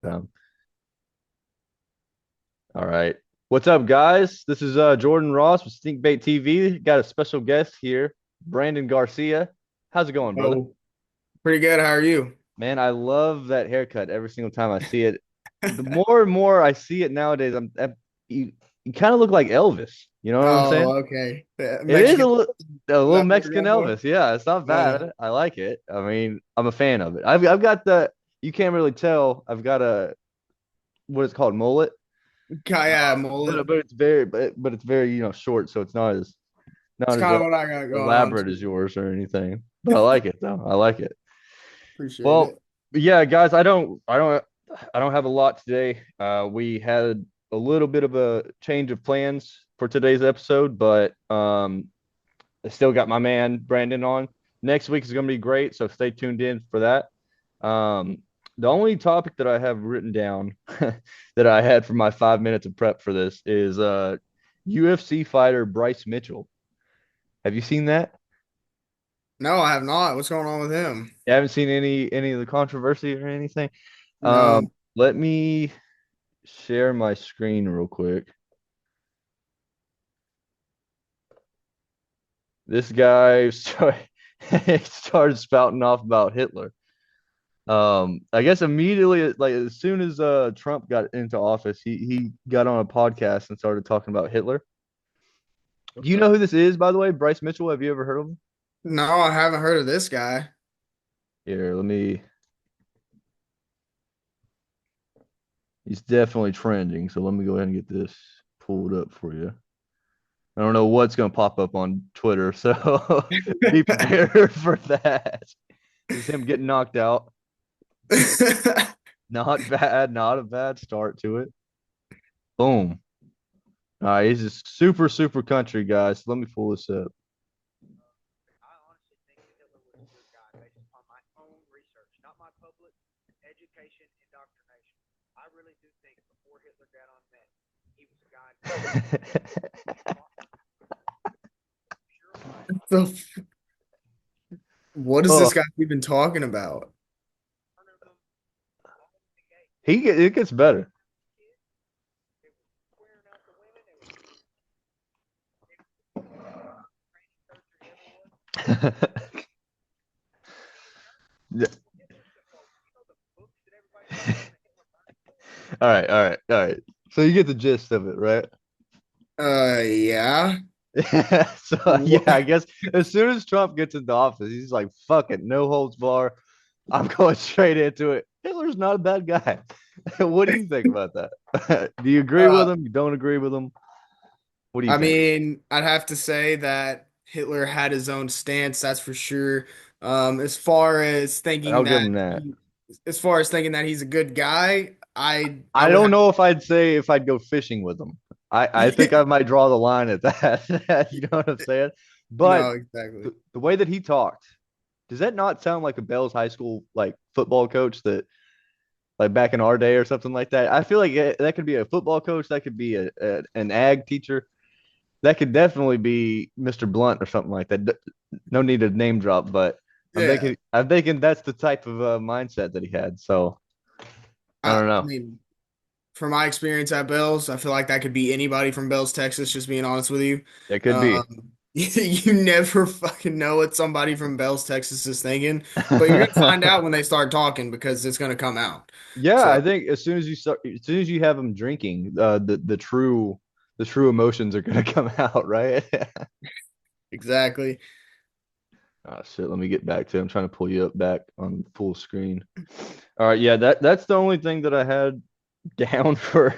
Um, all right. What's up, guys? This is Jordan Ross with stinkbaitTV. Got a special guest here, Brandon Garcia. How's it going, brother? Oh, pretty good. How are you? Man, I love that haircut every single time I see it. The more and more I see it nowadays, you, you kind of look like Elvis. You know what I'm saying? Oh, okay. It is Mexican. a Is little that what you're Mexican going for? Elvis. Yeah, it's not Yeah. bad. I like it. I mean, I'm a fan of it. I've got the you can't really tell. I've got a what is it called, mullet. Yeah, mullet. But it's very but it's very short, so it's It's not as kind of what I got going on elaborate as too. yours or anything. But I like it though. I like it. Appreciate Well, it. yeah, guys, I don't have a lot today. We had a little bit of a change of plans for today's episode, but I still got my man Brandon on. Next week is going to be great, so stay tuned in for that. Um, the only topic that I have written down that I had for my 5 minutes of prep for this is UFC fighter Bryce Mitchell. Have you seen that? No, I have not. What's going on with him? You haven't seen any of the controversy or anything? No. Let me share my screen real quick. This guy started spouting off about Hitler. I guess immediately, like as soon as Trump got into office, he got on a podcast and started talking about Hitler. Do you know who this is, by the way? Bryce Mitchell. Have you ever heard of him? No, I haven't heard of this guy. Here, let me. He's definitely trending, so let me go ahead and get this pulled up for you. I don't know what's gonna pop up on Twitter, so be prepared for that. This is him getting knocked out. Not bad, not a bad start to it. Boom. All right, he's just super country guy. So let me pull this up. I honestly think that Hitler was a good guy based upon my own research, not my public education indoctrination. I really do think before Hitler got on meth, he was a guy. So, what is Oh, this guy even talking about? it gets better. Yeah. All right. So you get the gist of it, right? Yeah. So yeah, What? I guess as soon as Trump gets into office, he's like, "Fuck it, no holds bar. I'm going straight into it." Hitler's not a bad guy. What do you think about that? Do you agree with Uh, him? You don't agree with him? What do you I think? mean, I'd have to say that Hitler had his own stance, that's for sure. As far as I'll thinking give that him that. as far as thinking that he's a good guy, I I would don't have. know if I'd say if I'd go fishing with him. I think I might draw the line at that. You know what I'm saying? But No, exactly. the way that he talked, does that not sound like a Bell's high school like football coach that like back in our day or something like that? I feel like that could be a football coach, that could be an ag teacher, that could definitely be Mr. Blunt or something like that. No need to name drop, but Yeah. I'm thinking that's the type of mindset that he had. So I I don't know. mean, from my experience at Bell's, I feel like that could be anybody from Bell's, Texas, just being honest with you. It could be. You never fucking know what somebody from Bell's, Texas is thinking, but you're gonna find out when they start talking because it's gonna come out. Yeah, So, I think as soon as you have them drinking, the true emotions are gonna come out, right? exactly. Oh shit, let me get back to it. I'm trying to pull you up back on full screen. All right, yeah, that's the only thing that I had down for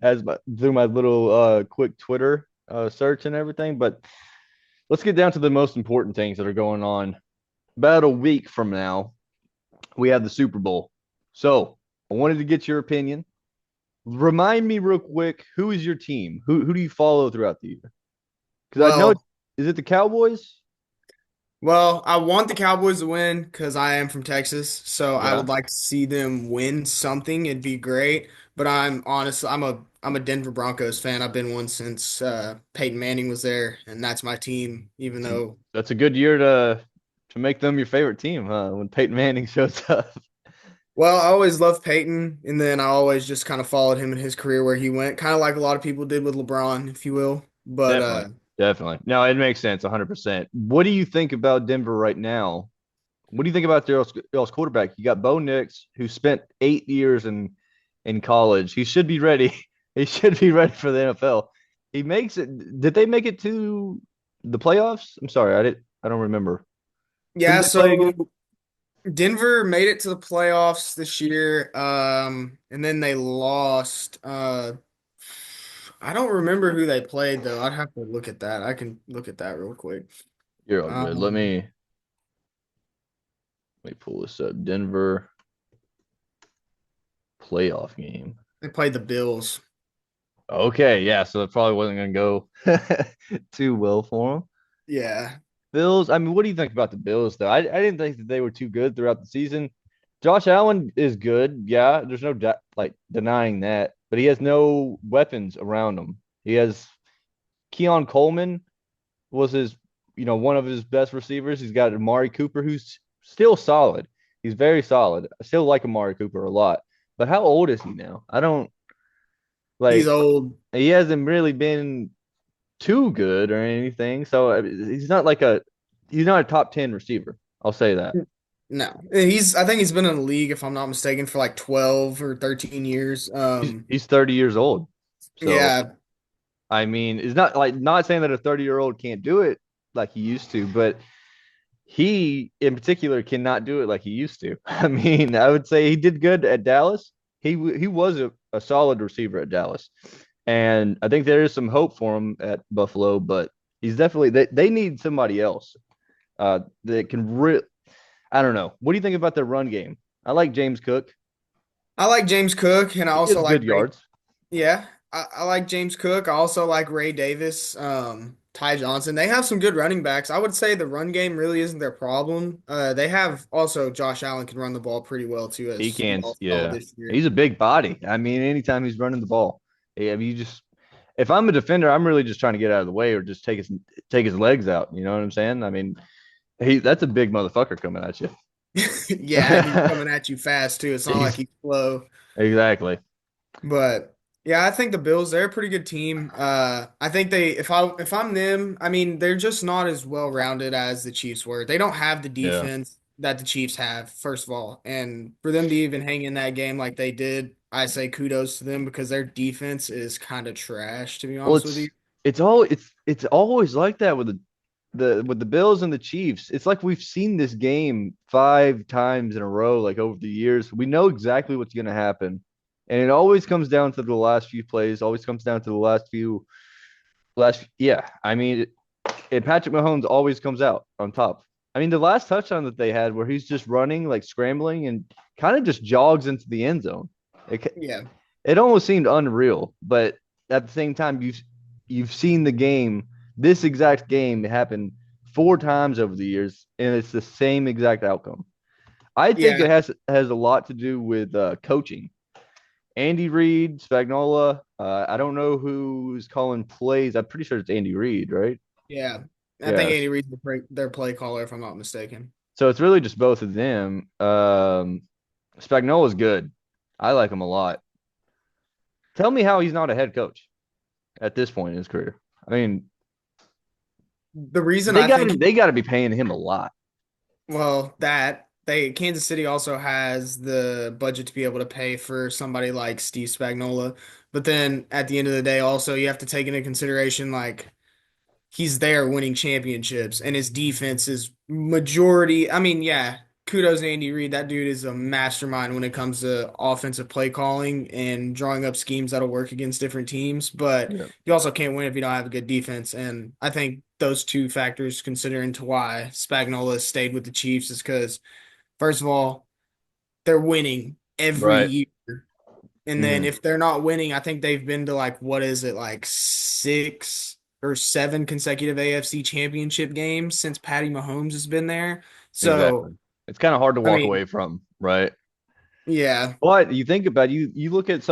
through my little quick Twitter search and everything. But let's get down to the most important things that are going on. About a week from now, we have the Super Bowl. So I wanted to get your opinion. Remind me real quick, who is your team? Who do you follow throughout the year? Because I know Well, is it the Cowboys? well, I want the Cowboys to win because I am from Texas, so I Yeah. would like to see them win something. It'd be great. But I'm honest, I'm a Denver Broncos fan. I've been one since Peyton Manning was there, and that's my team. Even though, That's a good year to make them your favorite team, huh? When Peyton Manning shows up. Well, I always loved Peyton, and then I always just kind of followed him in his career where he went, kind of like a lot of people did with LeBron, if you will. But Definitely. Definitely. No, it makes sense 100%. What do you think about Denver right now? What do you think about their else quarterback? You got Bo Nix, who spent 8 years in college. He should be ready. He should be ready for the NFL. He makes it. Did they make it to the playoffs? I'm sorry, I don't remember. Who did yeah, they play so again? Denver made it to the playoffs this year, and then they lost. I don't remember who they played though. I'd have to look at that. I can look at that real quick. You're all good. Um, Let me pull this up. Denver playoff game. they played the Bills. Okay, yeah, so it probably wasn't going to go too well for them. Yeah, Bills, I mean, what do you think about the Bills, though? I didn't think that they were too good throughout the season. Josh Allen is good. Yeah, there's no like denying that, but he has no weapons around him. He has Keon Coleman was one of his best receivers. He's got Amari Cooper, who's still solid. He's very solid. I still like Amari Cooper a lot. But how old is he now? I don't he's like, old. he hasn't really been too good or anything. So he's not a top 10 receiver. I'll say that. No, he's. I think he's been in the league, if I'm not mistaken, for like 12 or 13 years. He's 30 years old. So Yeah, I mean, it's not like not saying that a 30-year-old can't do it like he used to, but he in particular cannot do it like he used to. I mean, I would say he did good at Dallas. He was a solid receiver at Dallas. And I think there is some hope for him at Buffalo, but he's definitely they need somebody else that can I don't know. What do you think about their run game? I like James Cook. I like James Cook, and I He also has like good Ray. yards. Yeah, I like James Cook. I also like Ray Davis, Ty Johnson. They have some good running backs. I would say the run game really isn't their problem. They have also Josh Allen can run the ball pretty well too, He as we can, all saw yeah. this year. He's a big body. I mean, anytime he's running the ball, yeah, I mean, you just if I'm a defender, I'm really just trying to get out of the way or just take his legs out. You know what I'm saying? I mean, that's a big motherfucker coming at you. Yeah, and he's coming at you fast too. It's not like He's he's slow. exactly. But yeah, I think the Bills, they're a pretty good team. I think they if I'm them, I mean, they're just not as well rounded as the Chiefs were. They don't have the Yeah. defense that the Chiefs have, first of all. And for them to even hang in that game like they did, I say kudos to them because their defense is kind of trash, to be Well, honest with you. it's always like that with the Bills and the Chiefs. It's like we've seen this game 5 times in a row, like over the years. We know exactly what's going to happen, and it always comes down to the last few plays. Always comes down to the last. Yeah, I mean, and Patrick Mahomes always comes out on top. I mean, the last touchdown that they had, where he's just running, like scrambling, and kind of just jogs into the end zone. It, Yeah. it almost seemed unreal, but at the same time, you've seen the game, this exact game happen 4 times over the years, and it's the same exact outcome. I think Yeah. it has a lot to do with coaching. Andy Reid, Spagnola. I don't know who's calling plays. I'm pretty sure it's Andy Reid, right? Yeah. I think Yes. Andy Reid's their play caller, if I'm not mistaken. So it's really just both of them. Spagnola's good. I like him a lot. Tell me how he's not a head coach at this point in his career. I mean, The reason I think they got to be paying him a lot. Well, that they Kansas City also has the budget to be able to pay for somebody like Steve Spagnuolo. But then at the end of the day, also you have to take into consideration like he's there winning championships and his defense is majority. I mean, yeah, kudos to Andy Reid. That dude is a mastermind when it comes to offensive play calling and drawing up schemes that'll work against different teams. But Yeah. you also can't win if you don't have a good defense. And I think those two factors considering to why Spagnuolo stayed with the Chiefs is because first of all, they're winning every Right. year. And then Hmm. if they're not winning, I think they've been to like what is it, like 6 or 7 consecutive AFC championship games since Patty Mahomes has been there. So, Exactly. It's kind of hard to I walk mean, away from, right? yeah, But you think about you look at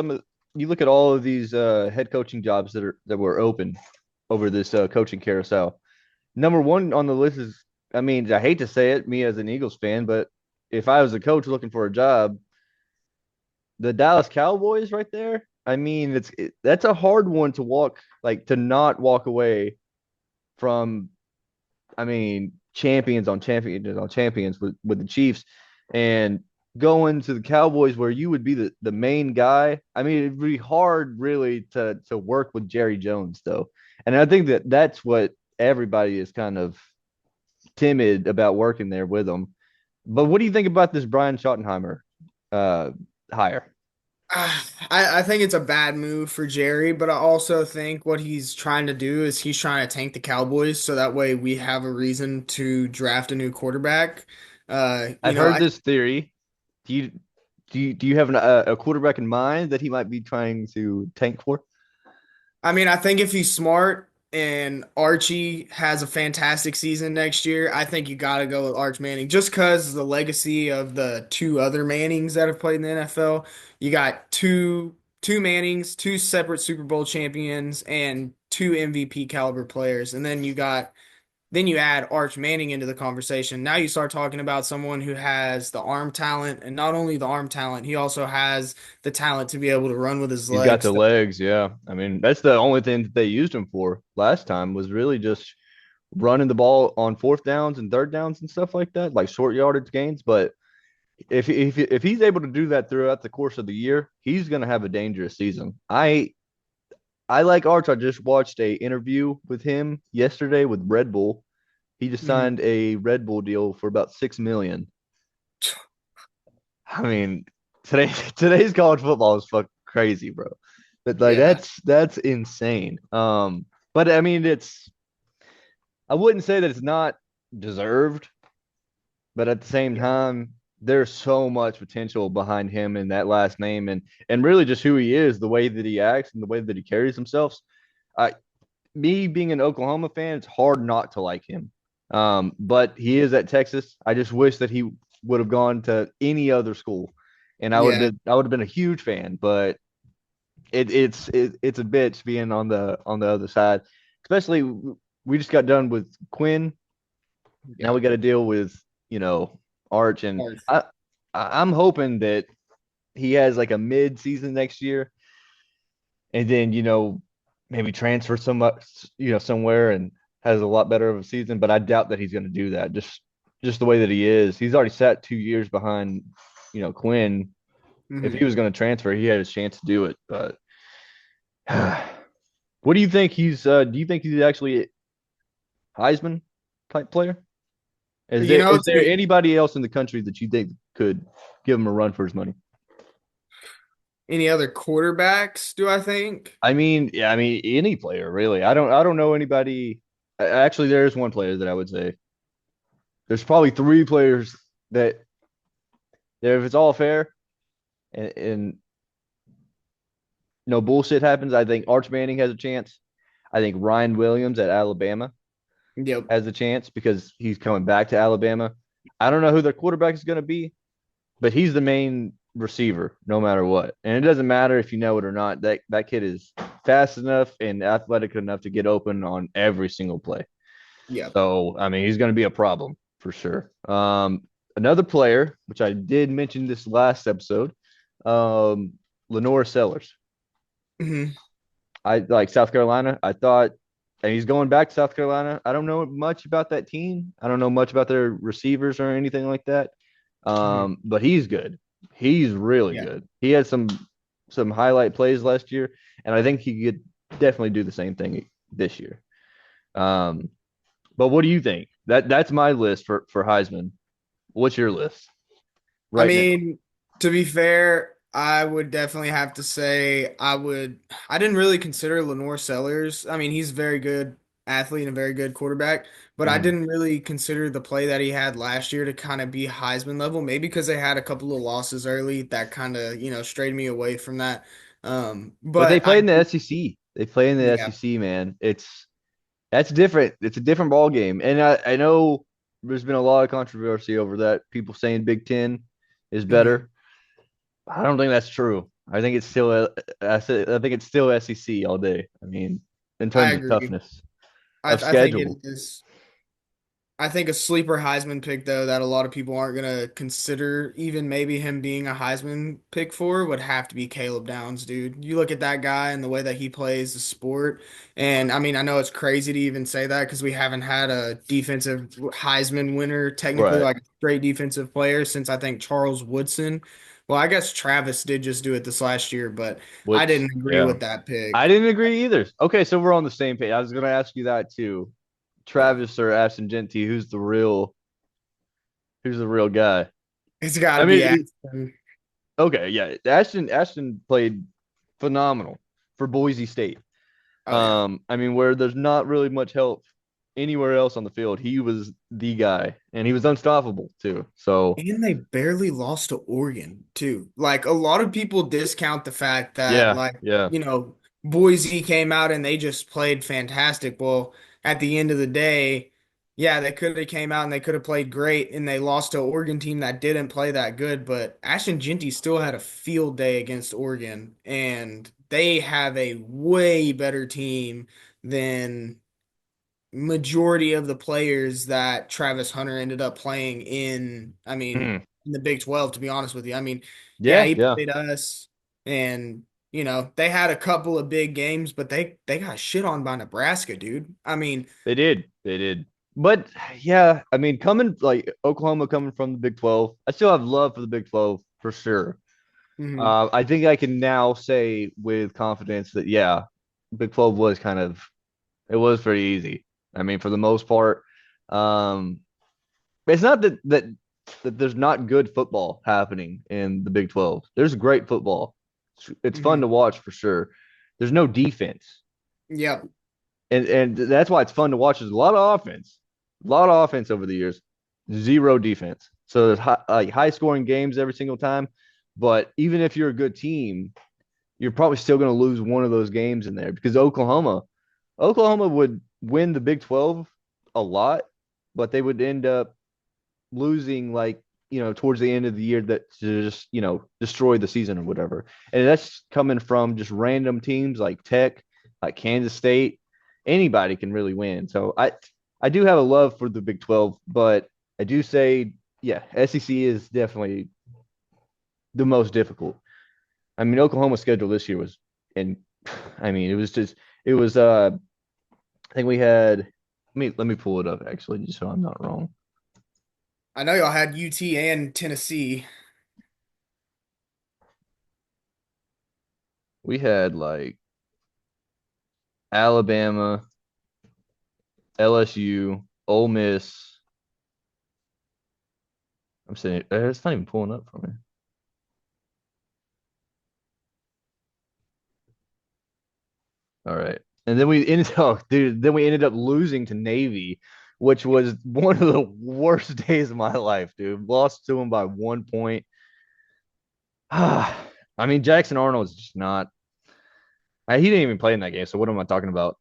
you look at all of these head coaching jobs that were open over this coaching carousel. Number one on the list I mean, I hate to say it, me as an Eagles fan, but if I was a coach looking for a job, the Dallas Cowboys right there. I mean, that's a hard one to walk, like to not walk away from. I mean, champions on champions on champions with the Chiefs, and going to the Cowboys where you would be the main guy. I mean, it'd be hard really to work with Jerry Jones though, and I think that's what everybody is kind of timid about working there with him. But what do you think about this Brian Schottenheimer uh, hire? I think it's a bad move for Jerry, but I also think what he's trying to do is he's trying to tank the Cowboys so that way we have a reason to draft a new quarterback. I've heard this theory. Do you do you have a quarterback in mind that he might be trying to tank for? I mean, I think if he's smart and Archie has a fantastic season next year, I think you got to go with Arch Manning just because the legacy of the two other Mannings that have played in the NFL. You got two Mannings, two separate Super Bowl champions, and two MVP caliber players, and then you add Arch Manning into the conversation. Now you start talking about someone who has the arm talent, and not only the arm talent, he also has the talent to be able to run with his He's got legs. the legs, yeah. I mean, that's the only thing that they used him for last time was really just running the ball on fourth downs and third downs and stuff like that, like short yardage gains. But if he's able to do that throughout the course of the year, he's going to have a dangerous season. I like Arch. I just watched a interview with him yesterday with Red Bull. He just Mhm. signed a Red Bull deal for about 6 million. I mean, today's college football is fucking crazy, bro. But like Yeah, that's insane. But I mean, I wouldn't say that it's not deserved, but at the same yeah, time, there's so much potential behind him and that last name and really just who he is, the way that he acts and the way that he carries himself. I Me being an Oklahoma fan, it's hard not to like him. But he is at Texas. I just wish that he would have gone to any other school, and yeah. I would have been a huge fan. But it's a bitch being on the other side, especially we just got done with Quinn. Now Yeah. we got to deal with Arch, and Arch. I'm hoping that he has like a mid season next year and then maybe transfer somewhere and has a lot better of a season. But I doubt that he's going to do that. Just the way that he is, he's already sat 2 years behind Quinn. If he Hmm. was going to transfer, he had his chance to do it. But what do you think he's? Do you think he's actually a Heisman type player? You know, Is to there be anybody else in the country that you think could give him a run for his money? any other quarterbacks, do I think? I mean, yeah, I mean any player really. I don't know anybody. Actually, there is one player that I would say. There's probably three players that if it's all fair and no bullshit happens, I think Arch Manning has a chance. I think Ryan Williams at Alabama Yep. has a chance because he's coming back to Alabama. I don't know who their quarterback is going to be, but he's the main receiver no matter what. And it doesn't matter if you know it or not. That kid is fast enough and athletic enough to get open on every single play. Yep. So, I mean, he's going to be a problem for sure. Another player, which I did mention this last episode, Lenore Sellers. Hmm. I like South Carolina. I thought, and he's going back to South Carolina. I don't know much about that team. I don't know much about their receivers or anything like that. Hmm. But he's good. He's really Yeah. good. He had some highlight plays last year, and I think he could definitely do the same thing this year. Um, but what do you think? That's my list for Heisman. What's your list I right now? mean, to be fair, I would definitely have to say I didn't really consider Lenore Sellers. I mean, he's a very good athlete and a very good quarterback, but I Mhm. didn't really consider the play that he had last year to kind of be Heisman level. Maybe because they had a couple of losses early that kind of, strayed me away from that. But they But play in the SEC. They play in the yeah. SEC, man. That's different. It's a different ball game. And I know there's been a lot of controversy over that. People saying Big Ten is Mhm. better. I don't think that's true. I think it's still I think it's still SEC all day. I mean, in I terms of agree. toughness I of I think it schedule. is. I think a sleeper Heisman pick, though, that a lot of people aren't going to consider even maybe him being a Heisman pick for would have to be Caleb Downs, dude. You look at that guy and the way that he plays the sport. And I mean, I know it's crazy to even say that because we haven't had a defensive Heisman winner, technically Right. like a straight defensive player since I think Charles Woodson. Well, I guess Travis did just do it this last year, but I Which, didn't agree yeah, with that I pick. didn't agree either. Okay, so we're on the same page. I was gonna ask you that too. Yeah. Travis or Ashton Genty, who's the real guy? It's got I to be mean, Ashton. okay, yeah. Ashton played phenomenal for Boise State. Oh, yeah. I mean, where there's not really much help anywhere else on the field, he was the guy, and he was unstoppable too. So And they barely lost to Oregon, too. Like a lot of people discount the fact that, yeah, like, yeah. Boise came out and they just played fantastic. Well, at the end of the day, yeah, they could have came out and they could have played great and they lost to an Oregon team that didn't play that good, but Ashton Genty still had a field day against Oregon and they have a way better team than majority of the players that Travis Hunter ended up playing in, I mean, Hmm. in the Big 12, to be honest with you. I mean, yeah, Yeah, he yeah. played us and they had a couple of big games, but they got shit on by Nebraska, dude. I mean, They did. They did. But yeah, I mean, coming like Oklahoma coming from the Big 12, I still have love for the Big 12 for sure. mhm, I think I can now say with confidence that yeah, Big 12 was it was pretty easy. I mean, for the most part, um, it's not that there's not good football happening in the Big 12. There's great football. It's fun mhm. to watch for sure. There's no defense, Yep. and that's why it's fun to watch. There's a lot of offense over the years, zero defense. So there's high scoring games every single time. But even if you're a good team, you're probably still going to lose one of those games in there because Oklahoma would win the Big 12 a lot, but they would end up losing towards the end of the year that to just destroy the season or whatever. And that's coming from just random teams like Tech, like Kansas State. Anybody can really win. So I do have a love for the Big 12, but I do say yeah, SEC is definitely the most difficult. I mean, Oklahoma's schedule this year was, and I mean, it was. I think we had. Let me pull it up actually, just so I'm not wrong. I know y'all had UT and Tennessee. We had like Alabama, LSU, Ole Miss. I'm saying it's not even pulling up for me. All right, and then we ended up, dude. Then we ended up losing to Navy, which was one of the worst days of my life, dude. Lost to them by 1 point. I mean, Jackson Arnold's just not. He didn't even play in that game. So what am I talking about?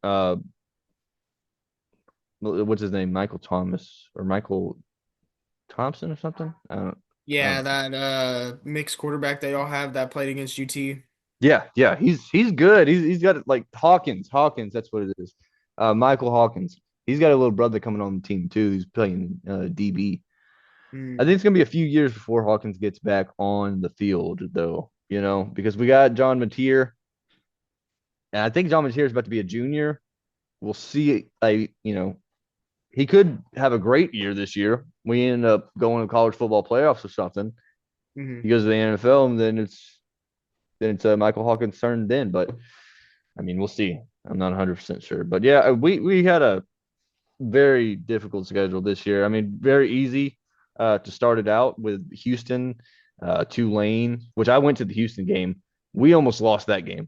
What's his name? Michael Thomas or Michael Thompson or something? I Yeah, don't. that mixed quarterback they all have that played against UT. Yeah, yeah, he's good. He's got like Hawkins. Hawkins, that's what it is. Michael Hawkins. He's got a little brother coming on the team too. He's playing DB. I think Mm, it's gonna be a few years before Hawkins gets back on the field, though. Because we got John Mateer, and I think John Mateer is about to be a junior. We'll see. He could have a great year this year. We end up going to college football playoffs or something. mhm. He goes to the NFL, and then it's Michael Hawkins' turn then. But I mean, we'll see. I'm not 100% sure, but yeah, we had a very difficult schedule this year. I mean, very easy to start it out with Houston, Tulane, which I went to the Houston game. We almost lost that game.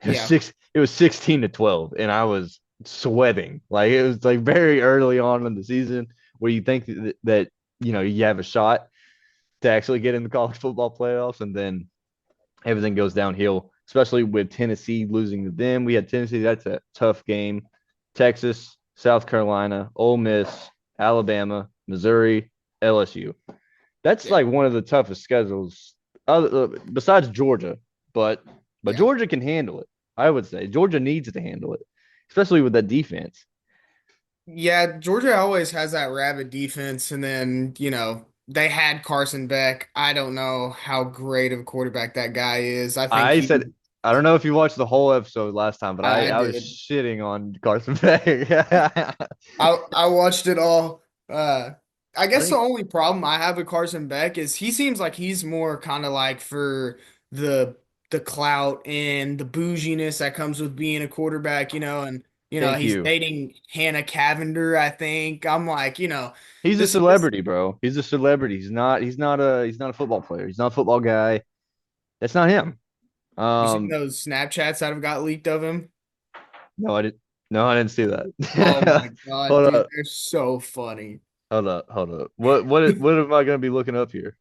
It was Yeah. six. It was 16-12, and I was sweating. Like it was like very early on in the season where you think that you have a shot to actually get in the college football playoffs, and then everything goes downhill. Especially with Tennessee losing to them, we had Tennessee. That's a tough game. Texas, South Carolina, Ole Miss, Alabama, Missouri, LSU. That's Yeah. like one of the toughest schedules, besides Georgia. But Yeah. Georgia can handle it. I would say Georgia needs to handle it, especially with that defense. Yeah, Georgia always has that rabid defense, and then, they had Carson Beck. I don't know how great of a quarterback that guy is. I think I he, said I don't know if you watched the whole episode last time, but I I I was did. shitting on Carson Beck. I watched it all. I I guess the think only problem I have with Carson Beck is he seems like he's more kind of like for the the clout and the bouginess that comes with being a quarterback, and thank he's you. dating Hannah Cavender, I think. I'm like, He's a this celebrity, bro. He's a celebrity. He's not a football player. He's not a football guy. That's not him. you seen Um those Snapchats that have got leaked of him? no, I didn't no, I didn't see Oh that. my God, Hold dude, up. they're so funny. Hold up. What am I gonna be looking up here?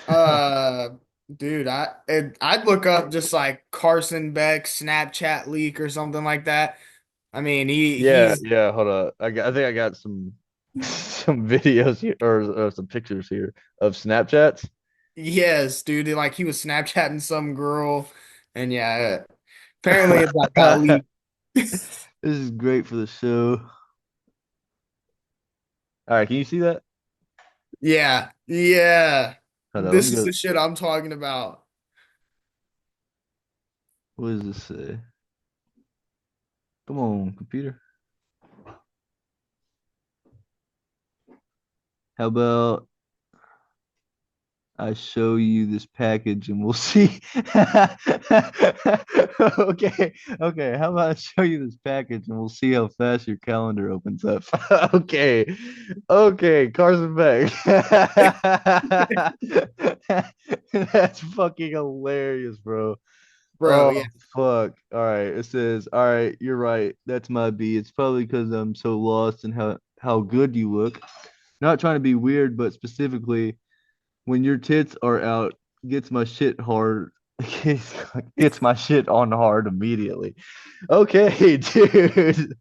Uh, dude, I'd look up just like Carson Beck Snapchat leak or something like that. I mean, Yeah, he's yeah, hold up. I think I got some some videos here or some pictures here of Snapchats. yes, dude, like he was Snapchatting some girl, and yeah, apparently it got leaked. This is great for the show. All right, can you see that? Yeah, yeah, Hold on, let this me is go. the shit I'm talking about. What does this say? Come on, computer. How about I show you this package and we'll see. Okay, okay. How about I show you this package and we'll see how fast your calendar opens up. Okay, okay, Carson Beck. That's fucking hilarious, bro. Bro, Oh yeah. fuck. All right. It says, all right, you're right. That's my B. It's probably because I'm so lost in how good you look. Not trying to be weird, but specifically when your tits are out, gets my shit hard. Gets my shit on hard immediately. Okay, dude.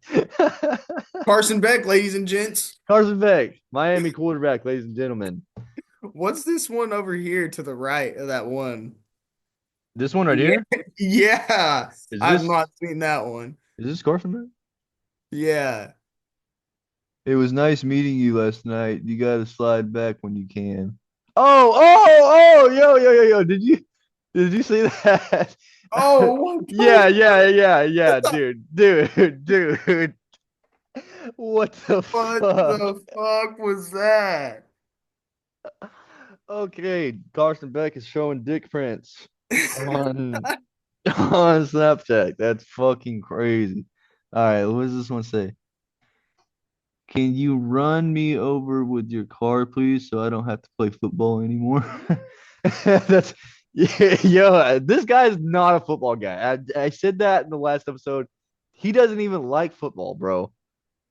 Carson Beck, ladies and gents. Carson Beck, Miami quarterback, ladies and gentlemen. What's this one over here to the right of that one? This one right Yeah, here yeah. is I've this not seen that one. is this Carson Beck? Yeah. It was nice meeting you last night. You gotta slide back when you can. Oh, yo. Did you see that? Oh, what Yeah, the fuck? dude. What the What fuck? the fuck was that? Okay, Carson Beck is showing dick prints on on Snapchat. That's fucking crazy. All right, what does this one say? Can you run me over with your car, please, so I don't have to play football anymore? That's yeah, yo, this guy is not a football guy. I said that in the last episode. He doesn't even like football, bro.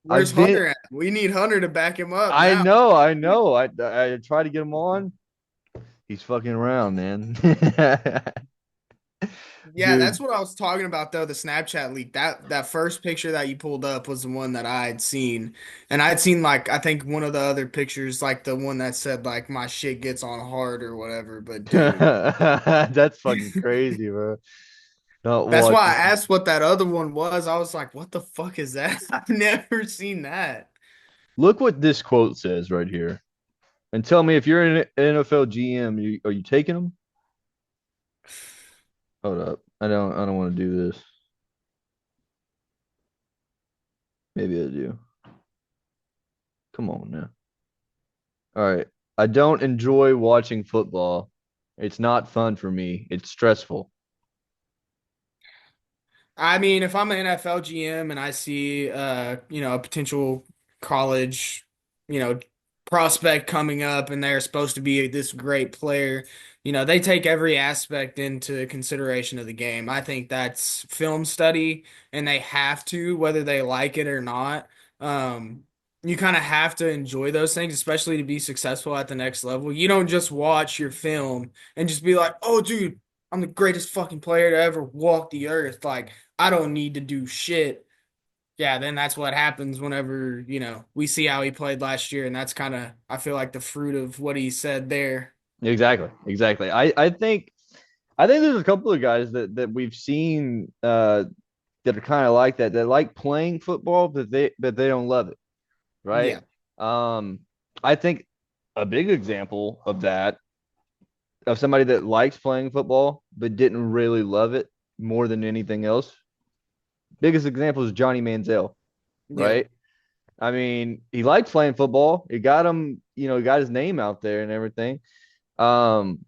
Where's I've been Hunter at? We need Hunter to back him up I now. know, I know. I tried to get him on. He's fucking around, man. Yeah, Dude. that's what I was talking about though, the Snapchat leak. That first picture that you pulled up was the one that I had seen. And I'd seen like I think one of the other pictures, like the one that said like my shit gets on hard or whatever. But dude, That's fucking crazy, bro. Not that's why I watching. asked what that other one was. I was like, what the fuck is that? I've never seen that. Look what this quote says right here. And tell me if you're an NFL GM, are you taking him? Hold up. I don't want to do this. Maybe I do. Come on now. All right. I don't enjoy watching football. It's not fun for me. It's stressful. I mean, if I'm an NFL GM and I see a potential college, you know, prospect coming up and they're supposed to be this great player, they take every aspect into consideration of the game. I think that's film study and they have to, whether they like it or not. Um, you kind of have to enjoy those things, especially to be successful at the next level. You don't just watch your film and just be like, "Oh, dude, I'm the greatest fucking player to ever walk the earth." Like, I don't need to do shit. Yeah, then that's what happens whenever, we see how he played last year. And that's kind of, I feel like the fruit of what he said there. Exactly. Exactly. I think there's a couple of guys that we've seen that are kind of like that. They like playing football, but they don't love it, right? Yeah. Um, I think a big example of that, of somebody that likes playing football but didn't really love it more than anything else. Biggest example is Johnny Manziel, Yeah. right? I mean, he liked playing football. It got him, he got his name out there and everything. Um,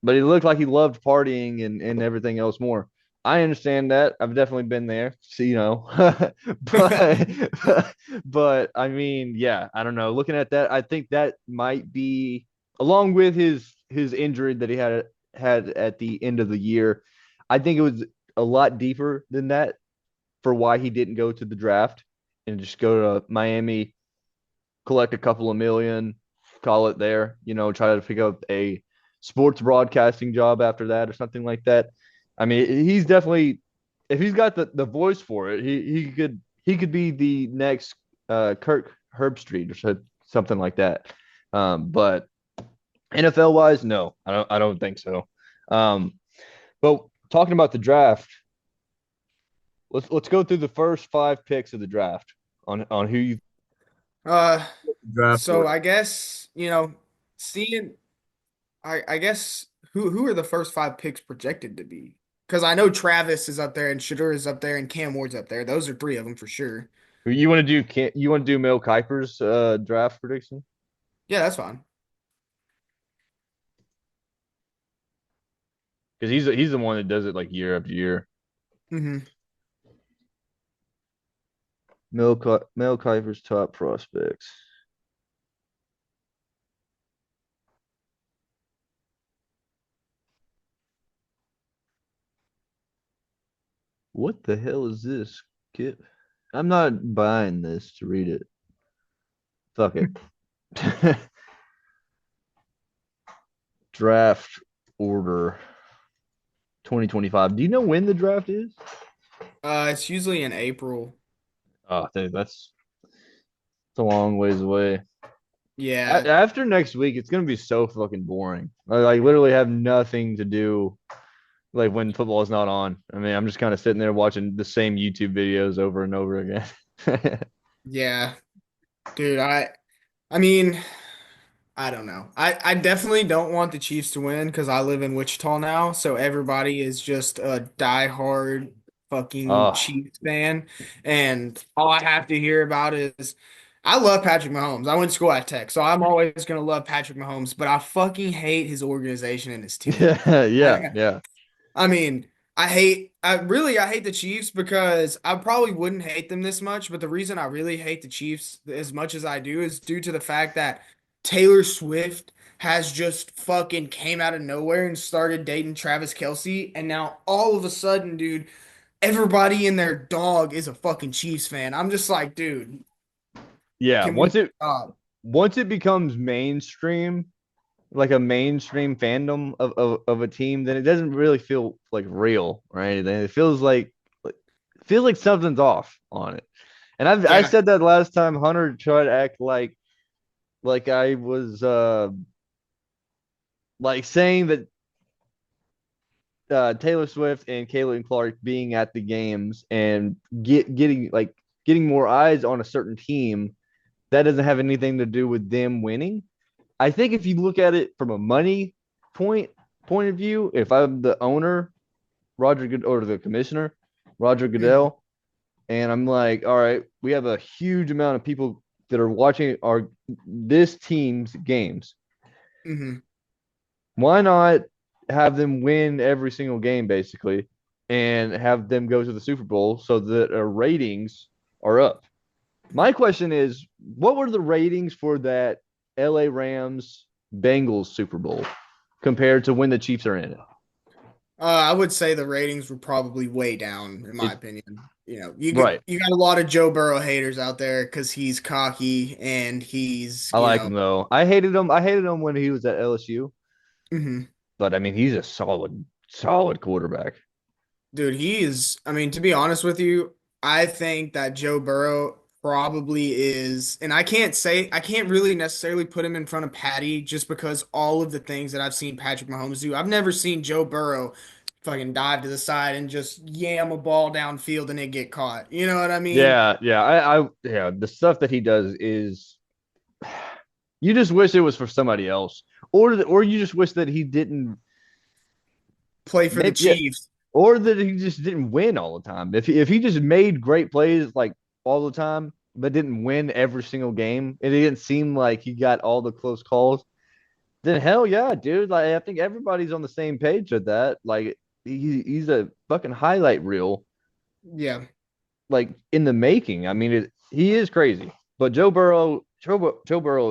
but he looked like he loved partying and everything else more. I understand that. I've definitely been there. So, but I mean, yeah, I don't know. Looking at that, I think that might be, along with his injury that he had at the end of the year. I think it was a lot deeper than that for why he didn't go to the draft and just go to Miami, collect a couple of million, call it there, try to pick up a sports broadcasting job after that or something like that. I mean, he's definitely, if he's got the voice for it, he could be the next Kirk Herbstreit or something like that. But NFL wise, no, I don't think so. Um, but talking about the draft, let's go through the first five picks of the draft on who you Uh, draft so for. I guess, seeing I guess who are the first five picks projected to be? Because I know Travis is up there and Shadur is up there and Cam Ward's up there. Those are three of them for sure. You want to do can you want to do Mel Kiper's draft prediction? Yeah, that's fine. Because he's the one that does it like year after year. Hmm. Mel Kiper's top prospects. What the hell is this, Kip? I'm not buying this to read it. Fuck it. Draft order 2025. Do you know when the draft is? It's usually in April. Oh, dude, that's a long ways away. Yeah, After next week, it's gonna be so fucking boring. I like literally have nothing to do like when football is not on. I mean, I'm just kind of sitting there watching the same YouTube videos over and over again. yeah, dude. I mean, I don't know. I definitely don't want the Chiefs to win because I live in Wichita now, so everybody is just a diehard fucking Oh, Chiefs fan, and all I have to hear about is I love Patrick Mahomes. I went to school at Tech, so I'm always gonna love Patrick Mahomes, but I fucking hate his organization and his team. yeah, yeah, I, yeah, I mean, I hate the Chiefs because I probably wouldn't hate them this much, but the reason I really hate the Chiefs as much as I do is due to the fact that Taylor Swift has just fucking came out of nowhere and started dating Travis Kelce, and now all of a sudden, dude, everybody and their dog is a fucking Chiefs fan. I'm just like, dude, yeah. can we Once it stop? once it becomes mainstream, like a mainstream fandom of a team, then it doesn't really feel like real, right? Then it feels like something's off on it. And I Yeah. said that last time Hunter tried to act like I was like saying that Taylor Swift and Caitlin Clark being at the games and getting more eyes on a certain team, that doesn't have anything to do with them winning. I think if you look at it from a money point point of view, if I'm the owner, or the commissioner, Roger Hmm. Goodell, and I'm like, all right, we have a huge amount of people that are watching our this team's games. Hmm. Why not have them win every single game basically and have them go to the Super Bowl so that our ratings are up? My question is, what were the ratings for that LA Rams Bengals Super Bowl compared to when the Chiefs are in it? I would say the ratings were probably way down, in my It opinion. right. You got a lot of Joe Burrow haters out there because he's cocky and he's, I like him though. I hated him. I hated him when he was at LSU, mhm. but I mean he's a solid quarterback. Dude, I mean, to be honest with you, I think that Joe Burrow probably is, and I can't really necessarily put him in front of Patty just because all of the things that I've seen Patrick Mahomes do. I've never seen Joe Burrow fucking dive to the side and just yam a ball downfield and it get caught. You know what I mean? Yeah. The stuff that he does is you just wish it was for somebody else, or you just wish that he didn't. Play for the Maybe yeah, Chiefs. or that he just didn't win all the time. If he just made great plays like all the time, but didn't win every single game, and it didn't seem like he got all the close calls, then hell yeah, dude. Like I think everybody's on the same page with that. Like he's a fucking highlight reel, Yeah. like in the making. I mean, he is crazy. But Joe Burrow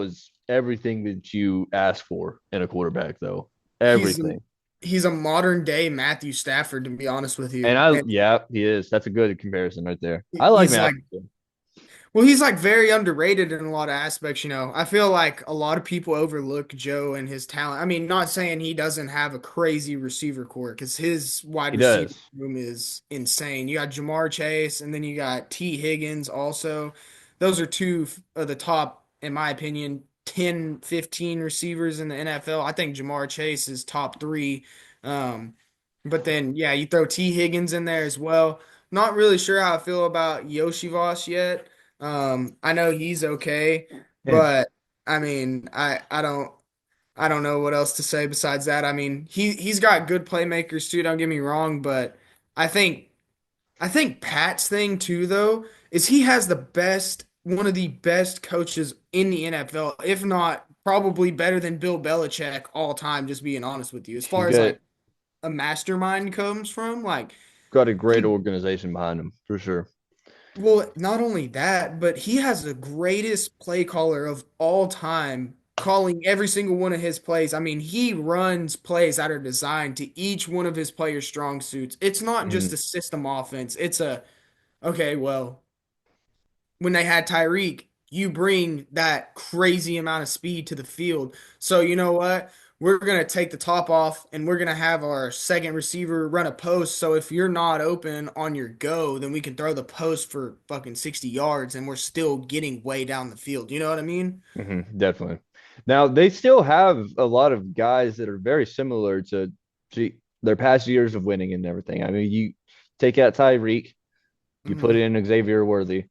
is everything that you ask for in a quarterback, though. He's Everything. he's a modern day Matthew Stafford, to be honest with And you. And yeah, he is. That's a good comparison right there. I like he's Matthew. like well, he's like very underrated in a lot of aspects, you know. I feel like a lot of people overlook Joe and his talent. I mean, not saying he doesn't have a crazy receiver core because his wide He receiver does. room is insane. You got Jamar Chase and then you got T. Higgins also. Those are two of the top, in my opinion, 10, 15 receivers in the NFL. I think Jamar Chase is top three. Um, but then, yeah, you throw T. Higgins in there as well. Not really sure how I feel about Yoshi Voss yet. I know he's okay, Yeah. but I mean, I don't know what else to say besides that. I mean, he's got good playmakers too, don't get me wrong, but I think I think Pat's thing too though is he has the best one of the best coaches in the NFL, if not probably better than Bill Belichick all time, just being honest with you. As He's far as got like a mastermind comes from, like got a great he organization behind him for sure. well, not only that, but he has the greatest play caller of all time, calling every single one of his plays. I mean, he runs plays that are designed to each one of his players' strong suits. It's not just a Mhm. system offense. It's a, okay, well, when they had Tyreek, you bring that crazy amount of speed to the field. So you know what? We're gonna take the top off and we're gonna have our second receiver run a post. So if you're not open on your go, then we can throw the post for fucking 60 yards and we're still getting way down the field. You know what I mean? Definitely. Now they still have a lot of guys that are very similar to their past years of winning and everything. I mean, you take out Tyreek, you put Hmm. in Xavier Worthy.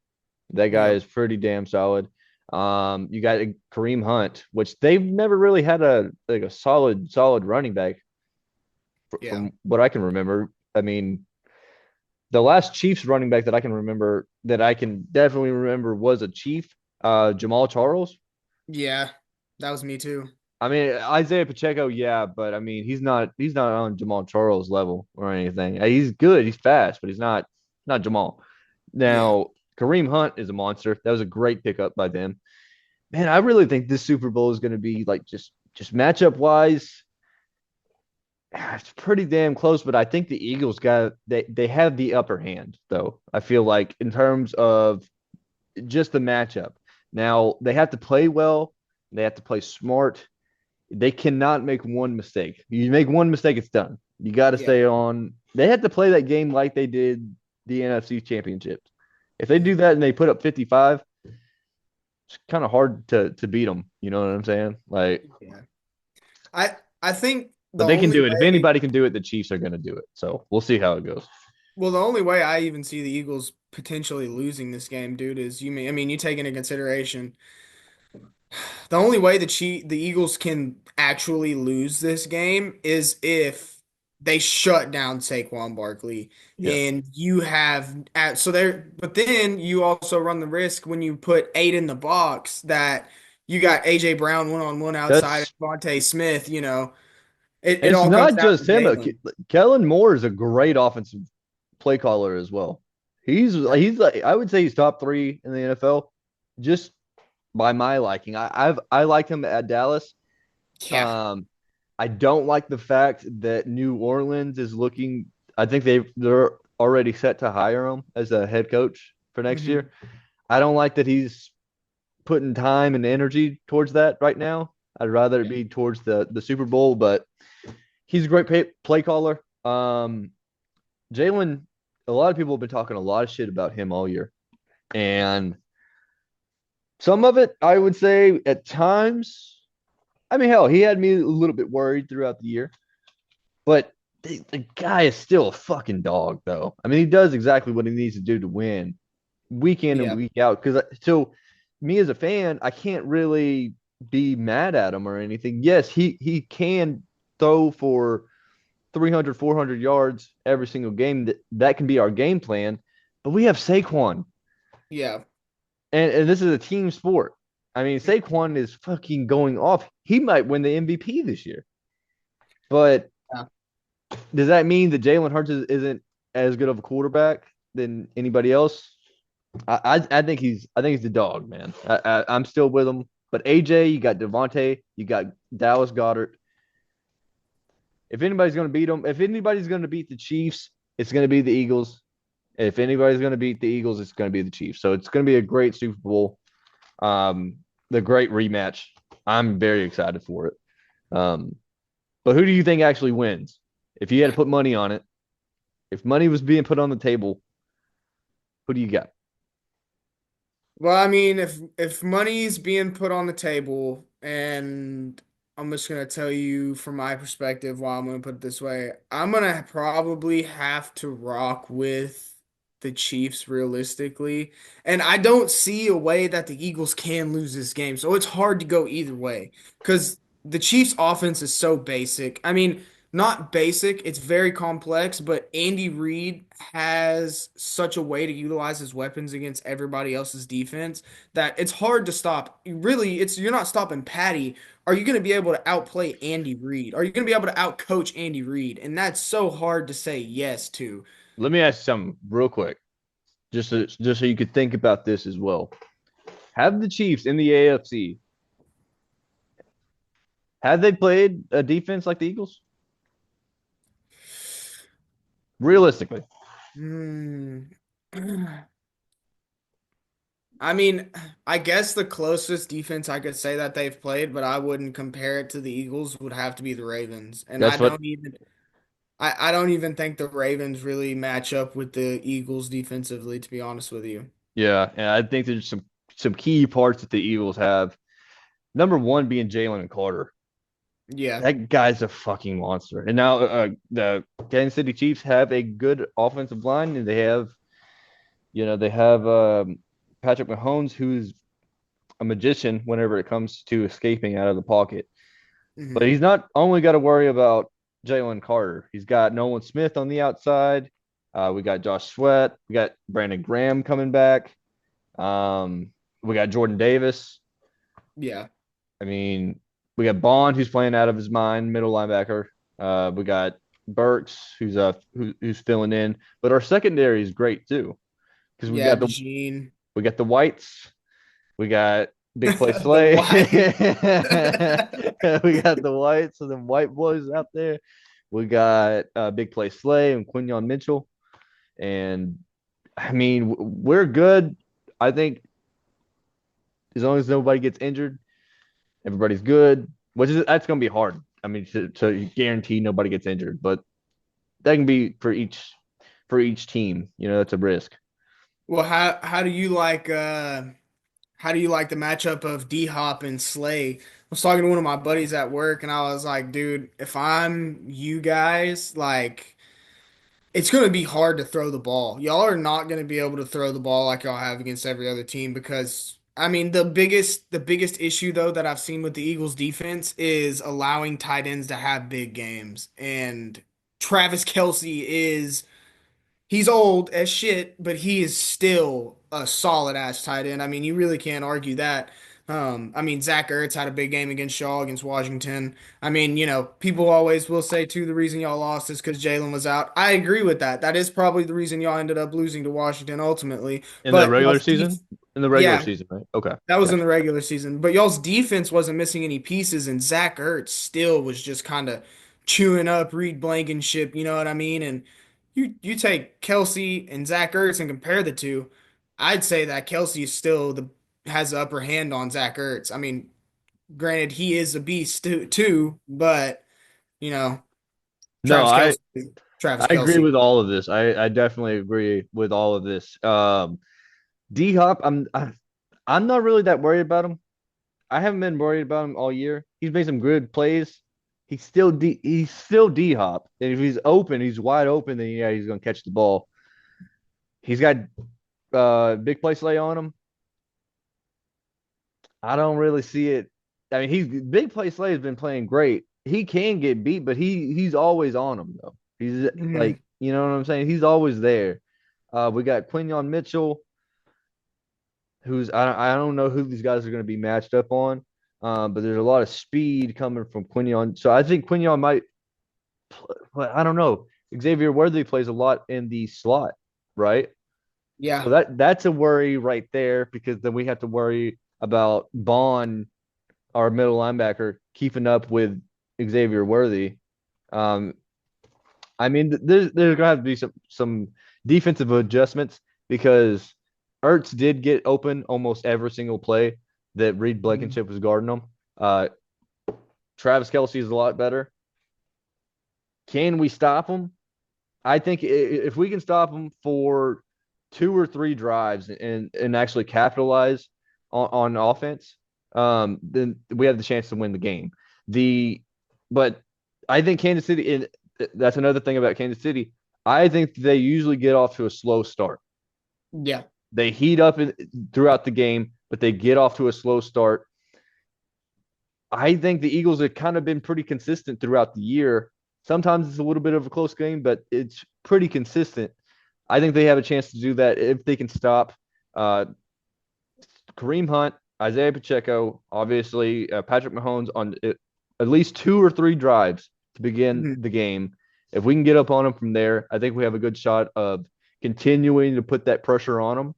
That guy Yep. is pretty damn solid. You got Kareem Hunt, which they've never really had a solid running back Yeah. from what I can remember. I mean, the last Chiefs running back that I can remember that I can definitely remember was a Chief, Jamal Charles. Yeah. That was me too. I mean, Isaiah Pacheco, yeah, but I mean, he's not on Jamal Charles level or anything. He's good, he's fast, but he's not Jamal. Yeah. Now, Kareem Hunt is a monster. That was a great pickup by them. Man, I really think this Super Bowl is going to be like just matchup wise, it's pretty damn close. But I think the Eagles they have the upper hand though. I feel like in terms of just the matchup. Now they have to play well. They have to play smart. They cannot make one mistake. You make one mistake, it's done. You got to Yeah. stay on. They had to play that game like they did the NFC Championship. If they do that and they put up 55, it's kind of hard to beat them. You know what I'm saying? Like, Yeah. I think but the they can only do it. If way anybody can do it, the Chiefs are going to do it. So we'll see how it goes. Well, the only way I even see the Eagles potentially losing this game, dude, is I mean, you take into consideration the only way the Eagles can actually lose this game is if they shut down Saquon Barkley Yeah, and you have so there, but then you also run the risk when you put eight in the box that you got AJ Brown one on one outside of that's Devontae Smith, you know, it it's all comes not down to just him. Jalen. Kellen Moore is a great offensive play caller as well. He's like I would say he's top three in the NFL, just by my liking. I like him at Dallas. Yeah. Um, I don't like the fact that New Orleans is looking. I think they're already set to hire him as a head coach for next Hmm. year. I don't like that he's putting time and energy towards that right now. I'd rather it Yeah. be towards the Super Bowl, but he's a great play caller. Jalen, a lot of people have been talking a lot of shit about him all year, and some of it I would say at times. I mean, hell, he had me a little bit worried throughout the year, but the guy is still a fucking dog, though. I mean, he does exactly what he needs to do to win week in and Yeah. week out. Because so me as a fan, I can't really be mad at him or anything. Yes, he can throw for 300, 400 yards every single game. That can be our game plan. But we have Saquon, Yeah. and this is a team sport. I mean, Saquon is fucking going off. He might win the MVP this year. But Yeah. does that mean that Jalen Hurts isn't as good of a quarterback than anybody else? I think he's the dog, man. I'm still with him. But AJ, you got Devontae, you got Dallas Goddard. If anybody's going to beat them, if anybody's going to beat the Chiefs, it's going to be the Eagles. If anybody's going to beat the Eagles, it's going to be the Chiefs. So it's going to be a great Super Bowl, the great rematch. I'm very excited for it. Um, but who do you think actually wins? If you had to put money on it, if money was being put on the table, who do you got? Well, I mean, if money's being put on the table, and I'm just gonna tell you from my perspective why I'm gonna put it this way, I'm gonna probably have to rock with the Chiefs realistically. And I don't see a way that the Eagles can lose this game. So it's hard to go either way because the Chiefs offense is so basic. I mean, not basic, it's very complex, but Andy Reid has such a way to utilize his weapons against everybody else's defense that it's hard to stop. Really, it's you're not stopping Patty. Are you going to be able to outplay Andy Reid? Are you going to be able to outcoach Andy Reid? And that's so hard to say yes to. Let me ask you something real quick, just so you could think about this as well. Have the Chiefs in the AFC have they played a defense like the Eagles? Realistically, Hmm. I mean, I guess the closest defense I could say that they've played, but I wouldn't compare it to the Eagles, would have to be the Ravens. And that's what. I don't even think the Ravens really match up with the Eagles defensively, to be honest with you. Yeah, and I think there's some key parts that the Eagles have. Number one being Jalen Carter. Yeah. That guy's a fucking monster. And now the Kansas City Chiefs have a good offensive line, and they have Patrick Mahomes, who's a magician whenever it comes to escaping out of the pocket. But Hmm. he's not only got to worry about Jalen Carter. He's got Nolan Smith on the outside. We got Josh Sweat. We got Brandon Graham coming back. We got Jordan Davis. Yeah. I mean, we got Bond, who's playing out of his mind, middle linebacker. We got Burks, who's filling in. But our secondary is great too, because we Yeah, got the Gene. we got the Whites. We got Big Play The Slay. white. We got the Whites and the white boys out there. We got Big Play Slay and Quinyon Mitchell. And I mean, we're good. I think as long as nobody gets injured, everybody's good. Which is that's going to be hard. I mean, to guarantee nobody gets injured, but that can be for each team. That's a risk. Well, how do you like the matchup of D Hop and Slay? I was talking to one of my buddies at work and I was like, dude, if I'm you guys, like it's going to be hard to throw the ball. Y'all are not going to be able to throw the ball like y'all have against every other team because I mean the biggest issue though that I've seen with the Eagles defense is allowing tight ends to have big games. And Travis Kelsey is he's old as shit, but he is still a solid ass tight end. I mean, you really can't argue that. I mean, Zach Ertz had a big game against Shaw against Washington. I mean, people always will say too the reason y'all lost is because Jalen was out. I agree with that. That is probably the reason y'all ended up losing to Washington ultimately. In the But regular y'all's def season? In the regular yeah, season, right? Okay. that was in Gotcha. the regular season, but y'all's defense wasn't missing any pieces, and Zach Ertz still was just kind of chewing up Reed Blankenship, you know what I mean? And you take Kelsey and Zach Ertz and compare the two, I'd say that Kelsey is still the has the upper hand on Zach Ertz. I mean, granted, he is a beast too, but you know, No, Travis I Kelsey, Travis I agree Kelsey. with all of this. I definitely agree with all of this. D Hop, I'm not really that worried about him. I haven't been worried about him all year. He's made some good plays. he's still D Hop, and if he's open, he's wide open, then yeah, he's gonna catch the ball. He's got big play slay on him. I don't really see it. I mean, he's big play slay has been playing great. He can get beat, but he's always on him though. He's Mhm. like, you know what I'm saying? He's always there. We got Quinion Mitchell, who's I don't know who these guys are going to be matched up on, but there's a lot of speed coming from Quinion. So I think Quinion might, but I don't know. Xavier Worthy plays a lot in the slot, right? Yeah. So that's a worry right there because then we have to worry about Bond, our middle linebacker, keeping up with Xavier Worthy. Um, I mean, there's gonna have to be some defensive adjustments because Ertz did get open almost every single play that Reed Mhm. Blankenship was guarding him. Uh, Travis Kelsey is a lot better. Can we stop him? I think if we can stop him for 2 or 3 drives and actually capitalize on offense, then we have the chance to win the game. The but I think Kansas City, and that's another thing about Kansas City. I think they usually get off to a slow start. Yeah. They heat up throughout the game, but they get off to a slow start. I think the Eagles have kind of been pretty consistent throughout the year. Sometimes it's a little bit of a close game, but it's pretty consistent. I think they have a chance to do that if they can stop uh, Kareem Hunt, Isaiah Pacheco, obviously Patrick Mahomes on at least 2 or 3 drives to begin Mhm. the game. If we can get up on them from there, I think we have a good shot of continuing to put that pressure on them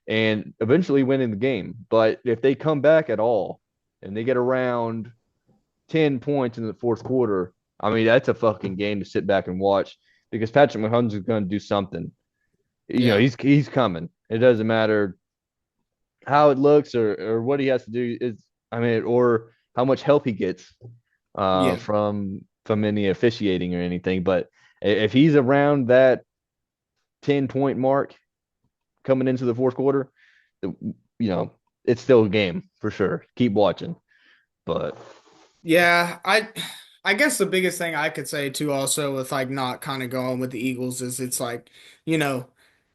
and eventually winning the game. But if they come back at all and they get around 10 points in the fourth quarter, I mean, that's a fucking game to sit back and watch because Patrick Mahomes is going to do something. You know, Yeah. he's coming. It doesn't matter how it looks or what he has to do is I mean, or how much help he gets Yeah. from any officiating or anything. But if he's around that 10-point mark coming into the fourth quarter, you know, it's still a game for sure. Keep watching. But Yeah, I guess the biggest thing I could say too also with like not kind of going with the Eagles is it's like, you know,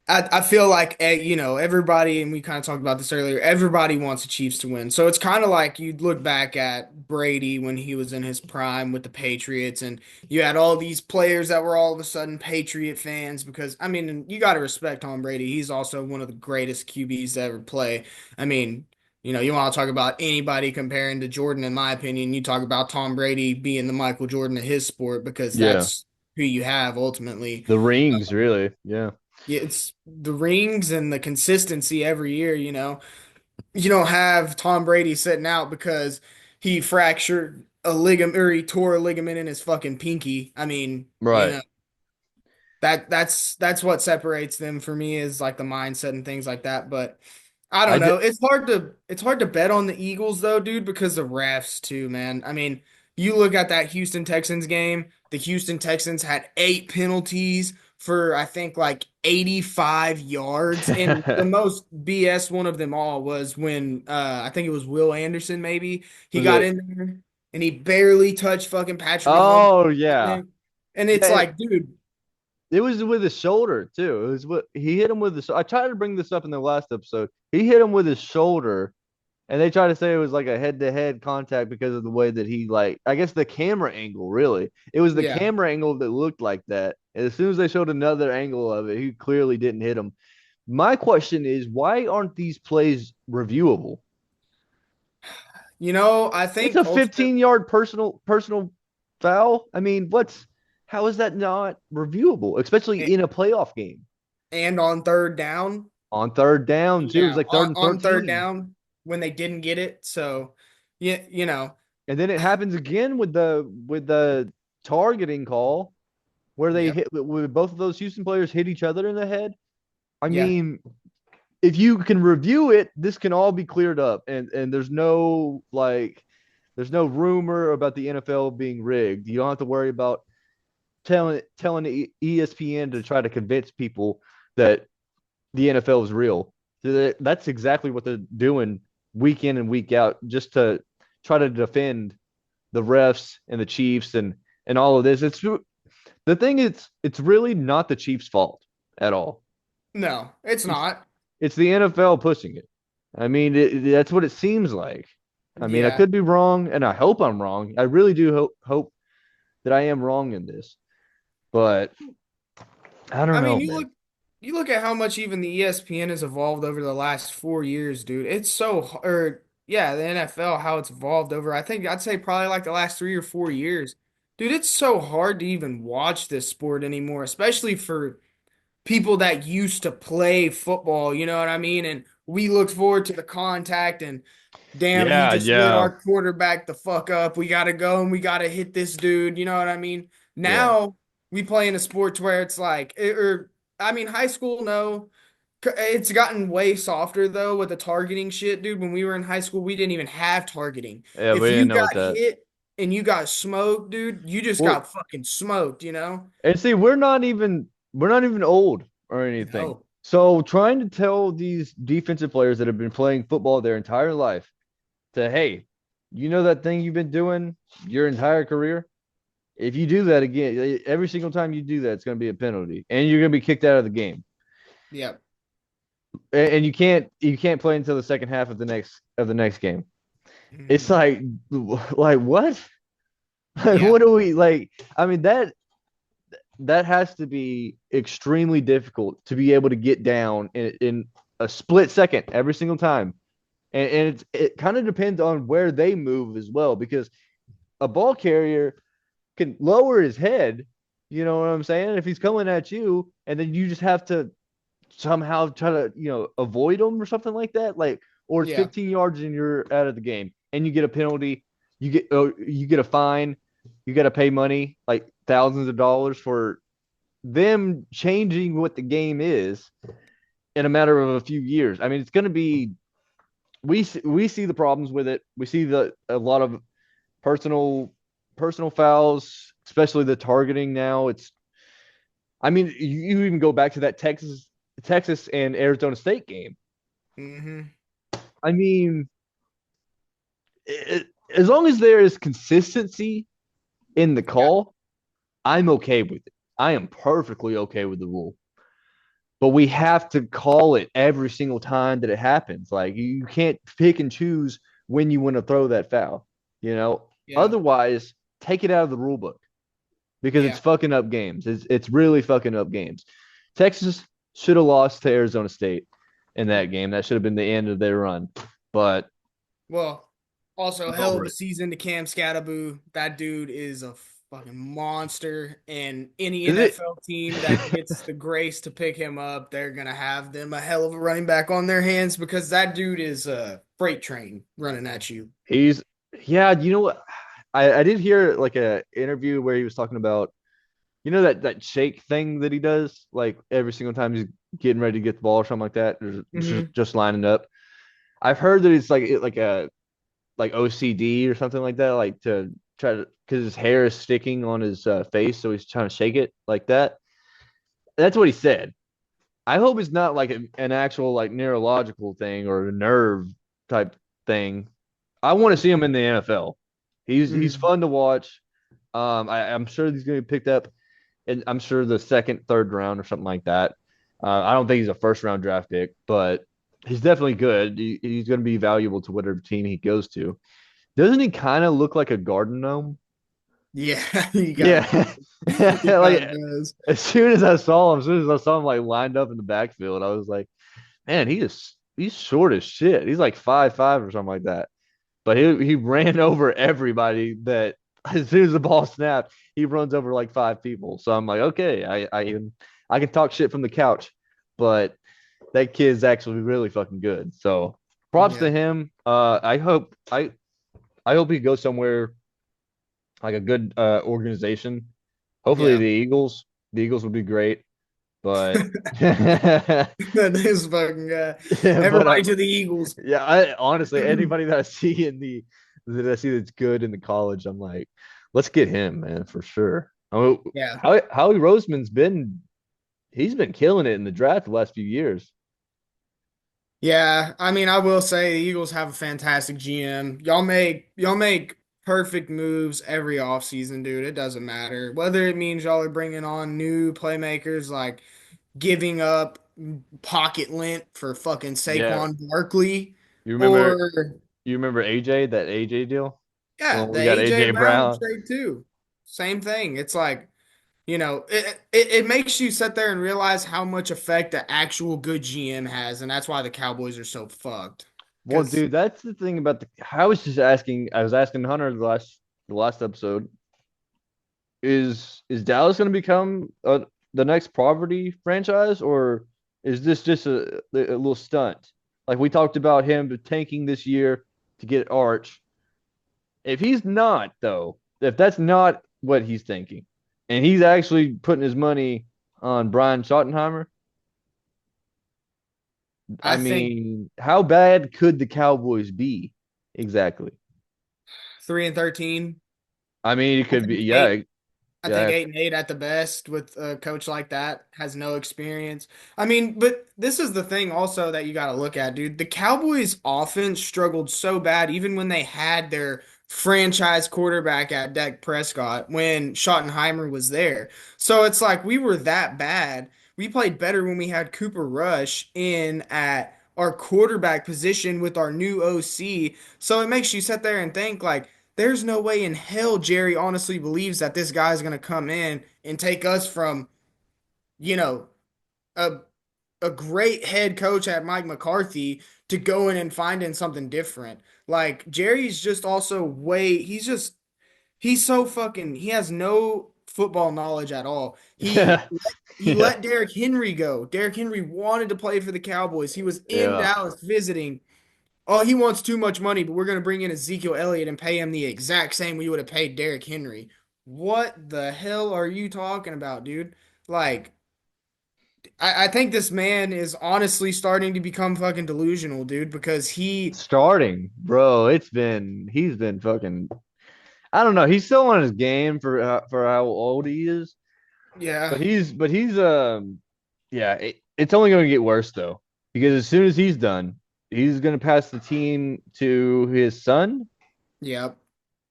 I feel like everybody, and we kind of talked about this earlier, everybody wants the Chiefs to win. So it's kind of like you look back at Brady when he was in his prime with the Patriots, and you had all these players that were all of a sudden Patriot fans because I mean, you got to respect Tom Brady. He's also one of the greatest QBs to ever play. I mean, you want to talk about anybody comparing to Jordan, in my opinion, you talk about Tom Brady being the Michael Jordan of his sport because yeah, that's who you have ultimately. the rings really. Yeah. Yeah, it's the rings and the consistency every year, you know. You don't have Tom Brady sitting out because he fractured a ligament or he tore a ligament in his fucking pinky. I mean, Right. that's what separates them for me is like the mindset and things like that. But I I don't know. just It's hard to bet on the Eagles though, dude, because the refs too, man. I mean, you look at that Houston Texans game, the Houston Texans had 8 penalties for I think like 85 yards. And the most BS one of them all was when I think it was Will Anderson, maybe. He was got it. in there and he barely touched fucking Patrick Mahomes. Oh yeah. And Yeah, it's like, dude, it was with his shoulder too. It was what he hit him with the. I tried to bring this up in the last episode. He hit him with his shoulder, and they tried to say it was like a head-to-head contact because of the way that he like. I guess the camera angle. Really, it was the yeah. camera angle that looked like that. And as soon as they showed another angle of it, he clearly didn't hit him. My question is, why aren't these plays reviewable? I It's a think ultimately 15-yard personal foul. I mean, how is that not reviewable, especially in a playoff game? and on third down. On third down too. It was Yeah, like third on, and on third 13. down when they didn't get it. So, yeah, And then it happens again with the targeting call where they yep, hit with both of those Houston players hit each other in the head. I yeah, mean, if you can review it, this can all be cleared up and there's no rumor about the NFL being rigged. You don't have to worry about telling ESPN to try to convince people that the NFL is real. That's exactly what they're doing week in and week out, just to try to defend the refs and the Chiefs and all of this. It's the thing is it's really not the Chiefs' fault at all. No, it's It's not. it's the NFL pushing it. I mean, that's what it seems like. I mean, I Yeah. could be wrong, and I hope I'm wrong. I really do hope that I am wrong in this, but I don't I mean, know, man. you look at how much even the ESPN has evolved over the last 4 years, dude. It's so or yeah, the NFL how it's evolved over. I think I'd say probably like the last 3 or 4 years. Dude, it's so hard to even watch this sport anymore, especially for people that used to play football, you know what I mean? And we looked forward to the contact and damn, he Yeah, just lit yeah, our quarterback the fuck up. We gotta go and we gotta hit this dude, you know what I mean? yeah. Now we play in a sport where it's like, or I mean, high school, no. It's gotten way softer though with the targeting shit, dude. When we were in high school, we didn't even have targeting. Yeah, we If didn't you know what got that. hit and you got smoked, dude, you just Well, got fucking smoked, you know? and see, we're not even old or anything. No. So trying to tell these defensive players that have been playing football their entire life to, hey, you know that thing you've been doing your entire career? If you do that again, every single time you do that, it's going to be a penalty, and you're going to be kicked out of the game. Yep. And you can't play until the second half of the next game. It's Mhm. like what? Like Yeah. what do we like? I mean that has to be extremely difficult to be able to get down in a split second every single time. And it kind of depends on where they move as well, because a ball carrier can lower his head, you know what I'm saying? If he's coming at you, and then you just have to somehow try to, avoid him or something like that. Like, or it's Yeah. 15 yards and you're out of the game and you get a penalty, you get a fine, you got to pay money, like thousands of dollars for them changing what the game is in a matter of a few years. I mean, it's going to be we see the problems with it. We see the a lot of personal personal fouls, especially the targeting now. It's I mean, you even go back to that Texas and Arizona State game. Hmm. I mean, as long as there is consistency in the Yeah. call, I'm okay with it. I am perfectly okay with the rule. But we have to call it every single time that it happens. Like you can't pick and choose when you want to throw that foul, you know? Yeah. Otherwise, take it out of the rule book because it's Yeah. fucking up games. It's really fucking up games. Texas should have lost to Arizona State in that game. That should have been the end of their run. But Well, also I'm hell over of a it. season to Cam Scattaboo. That dude is a fucking monster. And any Is it? NFL team that gets the grace to pick him up, they're gonna have them a hell of a running back on their hands because that dude is a freight train running at you. He's yeah. You know what? I did hear like a interview where he was talking about that shake thing that he does like every single time he's getting ready to get the ball or something like that, or Hmm. just lining up. I've heard that it's like a like OCD or something like that, like to try to because his hair is sticking on his face, so he's trying to shake it like that. That's what he said. I hope it's not like an actual like neurological thing or a nerve type thing. I want to see him in the NFL. He's Hmm. fun to watch. I'm sure he's going to be picked up, and I'm sure the second, third round or something like that. I don't think he's a first round draft pick, but he's definitely good. He's going to be valuable to whatever team he goes to. Doesn't he kind of look like a garden gnome? Yeah, he kind of Yeah, he kind of like does. as soon as I saw him like lined up in the backfield, I was like, man, he's short as shit. He's like 5'5" or something like that. But he ran over everybody that as soon as the ball snapped, he runs over like five people. So I'm like, okay, I can talk shit from the couch, but that kid's actually really fucking good. So props Yeah. to him. I hope he goes somewhere like a good organization. Hopefully Yeah. the Eagles. The Eagles would be great, but but This fucking guy. I Everybody to the Eagles. yeah, I honestly anybody that I see that's good in the college, I'm like, let's get him, man, for sure. I mean, Yeah. Howie Roseman's he's been killing it in the draft the last few years. Yeah, I mean, I will say the Eagles have a fantastic GM. Y'all make perfect moves every offseason, dude. It doesn't matter. Whether it means y'all are bringing on new playmakers, like giving up pocket lint for fucking Yeah, Saquon Barkley, you remember or you remember AJ, that AJ deal? yeah, Well, the we got AJ AJ Brown Brown. trade too. Same thing. It's like, it makes you sit there and realize how much effect the actual good GM has, and that's why the Cowboys are so fucked. Well, Because dude, that's the thing about the. I was asking Hunter the last episode. Is Dallas going to become the next poverty franchise, or is this just a little stunt? Like we talked about him tanking this year to get Arch. If he's not, though, if that's not what he's thinking, and he's actually putting his money on Brian Schottenheimer, I I think mean, how bad could the Cowboys be? Exactly. 3-13. I mean, it I could be, think yeah, eight. I think yeah. 8-8 at the best with a coach like that has no experience. I mean, but this is the thing also that you got to look at, dude. The Cowboys' offense struggled so bad, even when they had their franchise quarterback at Dak Prescott when Schottenheimer was there. So it's like we were that bad. We played better when we had Cooper Rush in at our quarterback position with our new OC. So it makes you sit there and think like, there's no way in hell Jerry honestly believes that this guy's going to come in and take us from, you know, a a great head coach at Mike McCarthy to going and finding something different. Like Jerry's just also way he's so fucking he has no football knowledge at all. He Yeah. let Derrick Henry go. Derrick Henry wanted to play for the Cowboys. He was in Yeah. Dallas visiting. Oh, he wants too much money, but we're going to bring in Ezekiel Elliott and pay him the exact same we would have paid Derrick Henry. What the hell are you talking about, dude? Like, I think this man is honestly starting to become fucking delusional, dude, because Starting, bro. He's been fucking. I don't know. He's still on his game for how old he is, yeah, but he's yeah. It's only going to get worse though, because as soon as he's done, he's going to pass the team to his son, yeah,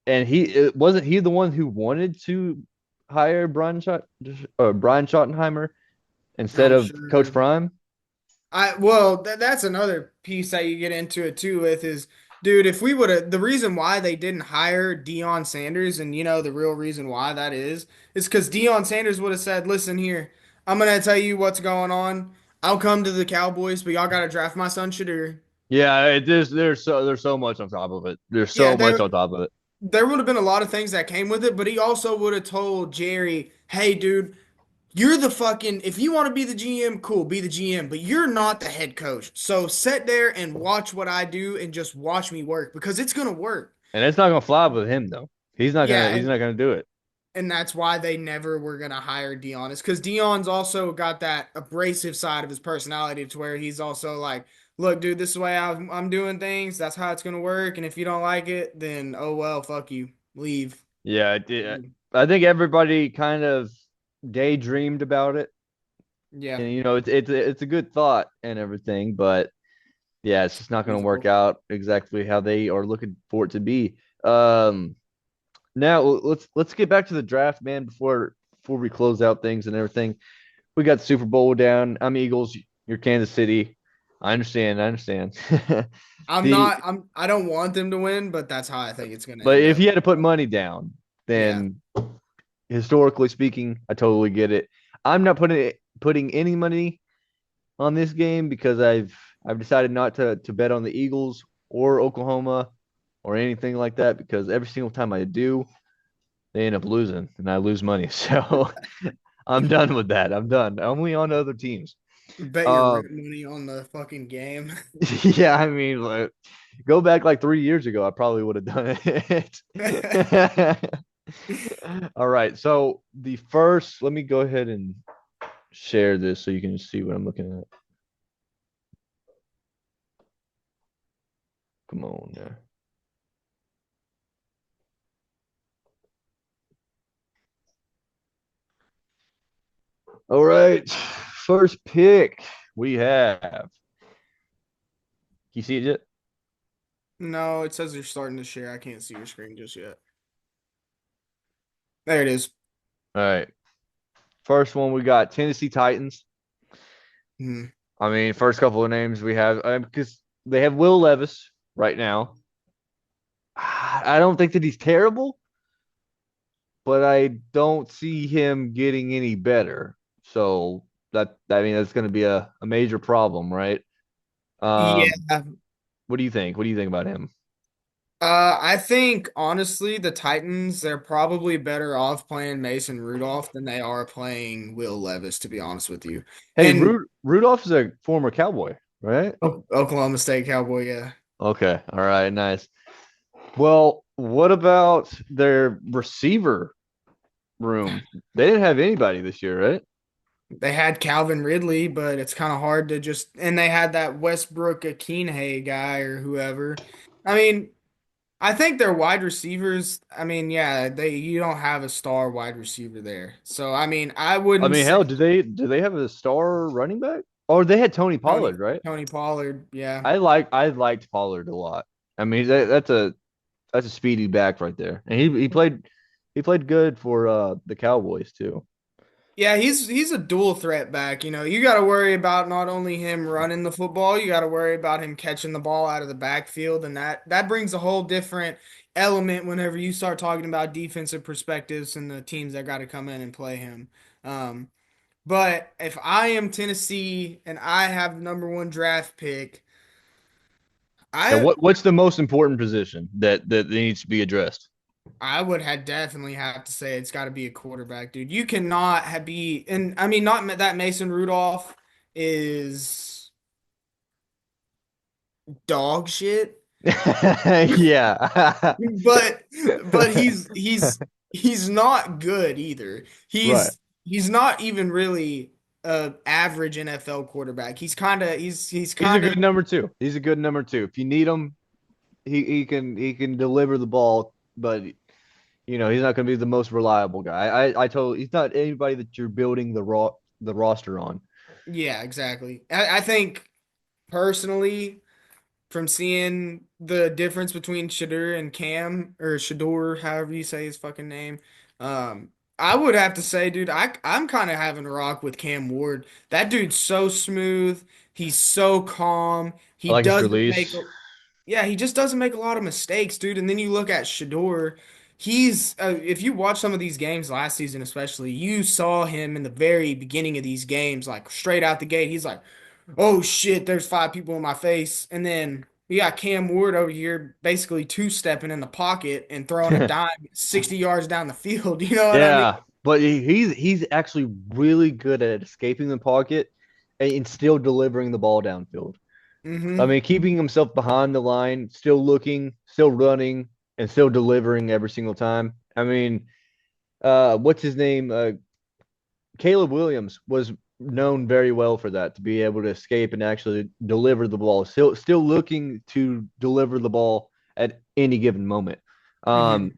and wasn't he the one who wanted to hire Brian Schottenheimer instead I'm of Coach sure. Prime. Well, that's another piece that you get into it too with is, dude, if we would have the reason why they didn't hire Deion Sanders, and the real reason why that is because Deion Sanders would have said, "Listen here, I'm gonna tell you what's going on. I'll come to the Cowboys, but y'all gotta draft my son Shadur." Yeah, there's so much on top of it. There's Yeah, so much on top of it. there would have been a lot of things that came with it, but he also would have told Jerry, "Hey, dude, you're the fucking, if you want to be the GM, cool, be the GM, but you're not the head coach. So sit there and watch what I do and just watch me work because it's going to work." And it's not gonna fly with him though. He's not Yeah, gonna he's not gonna do it. and that's why they never were going to hire Dion is because Dion's also got that abrasive side of his personality to where he's also like, look, dude, this is the way I'm doing things. That's how it's going to work. And if you don't like it, then oh well, fuck you. Leave. Yeah, I think everybody kind of daydreamed about it, Yeah. and it's a good thought and everything, but yeah, it's just not gonna work Feasible. out exactly how they are looking for it to be. Um, Now let's get back to the draft, man. Before we close out things and everything, we got the Super Bowl down. I'm Eagles. You're Kansas City. I understand. I understand. I'm the not, I don't want them to win, but that's how I think it's going to But end if up. you had to put money down, Yeah. then historically speaking, I totally get it. I'm not putting any money on this game because I've decided not to bet on the Eagles or Oklahoma or anything like that because every single time I do, they end up losing and I lose money. So I'm done with that. I'm done. Only on other teams. Bet your Um, rent money on the fucking game. yeah, I mean, like, go back like 3 years ago, I probably would have done it. All right. So let me go ahead and share this so you can see what I'm looking at. Come on there. All right. First pick we have. Can you see it yet? No, it says you're starting to share. I can't see your screen just yet. There it is. All right. First one we got Tennessee Titans. Hmm. I mean, first couple of names we have because they have Will Levis right now. I don't think that he's terrible, but I don't see him getting any better. So that I mean that's going to be a major problem, right? Yeah. What do you think? What do you think about him? I think honestly, the Titans, they're probably better off playing Mason Rudolph than they are playing Will Levis, to be honest with you. Hey, And Rudolph is a former Cowboy, right? Oklahoma State Cowboy, yeah. Okay, all right, nice. Well, what about their receiver room? They didn't have anybody this year, right? They had Calvin Ridley, but it's kind of hard to just, and they had that Westbrook Akeenhay guy or whoever. I mean, I think their wide receivers, I mean, yeah, they you don't have a star wide receiver there. So, I mean, I I wouldn't mean, say hell, do they have a star running back? Or they had Tony Pollard, right? Tony Pollard, yeah. I liked Pollard a lot. I mean, that's a speedy back right there, and he played good for the Cowboys too. Yeah, he's a dual threat back. You know, you got to worry about not only him running the football, you got to worry about him catching the ball out of the backfield, and that brings a whole different element whenever you start talking about defensive perspectives and the teams that got to come in and play him. Um, but if I am Tennessee and I have the number one draft pick, And I what's the most important position that needs to be addressed? I would have definitely have to say it's got to be a quarterback, dude. You cannot be, and I mean, not that Mason Rudolph is dog shit, Yeah. but but he's not good either. Right. He's not even really a average NFL quarterback. He's He's a kind of good number two. He's a good number two. If you need him, he can deliver the ball, but he's not going to be the most reliable guy. I totally he's not anybody that you're building the roster on. yeah, exactly. I think personally, from seeing the difference between Shador and Cam or Shador, however you say his fucking name. I would have to say, dude, I'm kind of having a rock with Cam Ward. That dude's so smooth. He's so calm. I He like his doesn't make, release. yeah, he just doesn't make a lot of mistakes, dude. And then you look at Shador. He's if you watch some of these games last season, especially, you saw him in the very beginning of these games, like straight out the gate. He's like, oh shit, there's five people in my face. And then you got Cam Ward over here basically two-stepping in the pocket and throwing a dime 60 yards down the field. You know what I mean? Yeah, but he's actually really good at escaping the pocket and still delivering the ball downfield. I Mm-hmm. mean, keeping himself behind the line, still looking, still running, and still delivering every single time. I mean, what's his name? Caleb Williams was known very well for that, to be able to escape and actually deliver the ball. Still looking to deliver the ball at any given moment. Mm-hmm.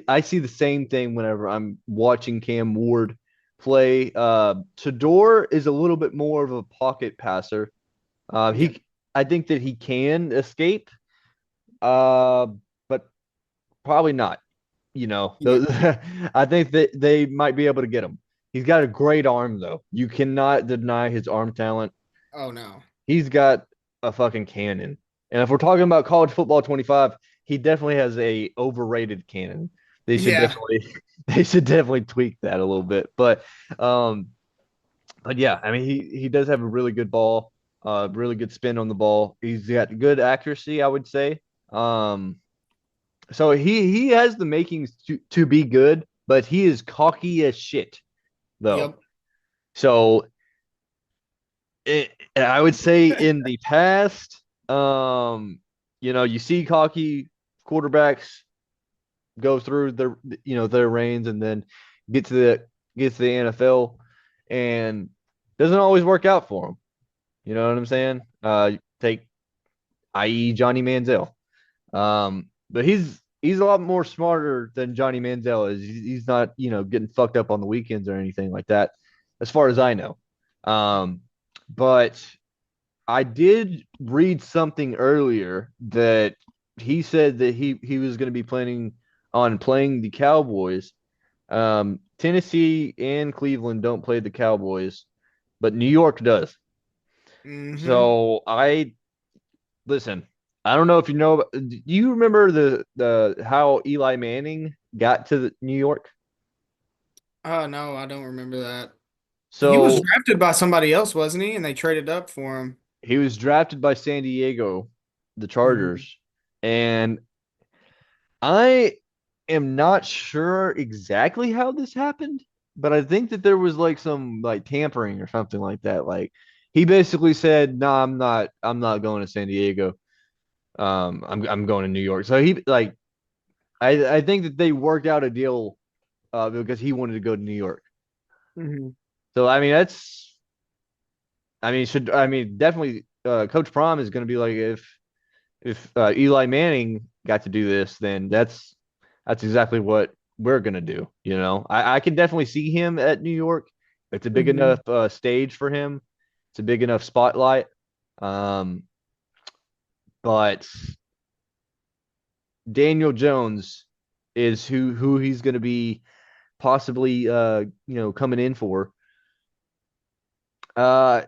I see the same thing whenever I'm watching Cam Ward play. Tador is a little bit more of a pocket passer. Yeah. He I think that he can escape, uh, but probably not. Yeah. I think that they might be able to get him. He's got a great arm, though. You cannot deny his arm talent. Oh no. He's got a fucking cannon. And if we're talking about college football 25, he definitely has a overrated cannon. They should Yeah. definitely they should definitely tweak that a little bit. Um but yeah, I mean he does have a really good ball, really good spin on the ball. He's got good accuracy, I would say. Um so he has the makings to be good, but he is cocky as shit though. Yep. So I would say in the past, you see cocky quarterbacks go through their reigns and then get to the NFL and doesn't always work out for them. You know what I'm saying? Take i.e. Johnny Manziel. But he's a lot more smarter than Johnny Manziel is. He's not, getting fucked up on the weekends or anything like that, as far as I know. But I did read something earlier that he said that he was going to be planning on playing the Cowboys, Tennessee and Cleveland don't play the Cowboys, but New York does. Hmm. So I listen. I don't know if you know. Do you remember the how Eli Manning got to New York? Oh no, I don't remember that. He was So drafted by somebody else, wasn't he? And they traded up for him. he was drafted by San Diego, the Hmm. Chargers, and I am not sure exactly how this happened, but I think that there was like some like tampering or something like that. Like he basically said, "No, I'm not going to San Diego. I'm going to New York." So he like I think that they worked out a deal because he wanted to go to New York. Hmm. So I mean that's should I mean definitely Coach Prom is going to be like if Eli Manning got to do this, then that's exactly what we're gonna do. You know, I can definitely see him at New York. It's a big Hmm. enough stage for him. It's a big enough spotlight. Um, but Daniel Jones is who he's gonna be possibly coming in for. Uh,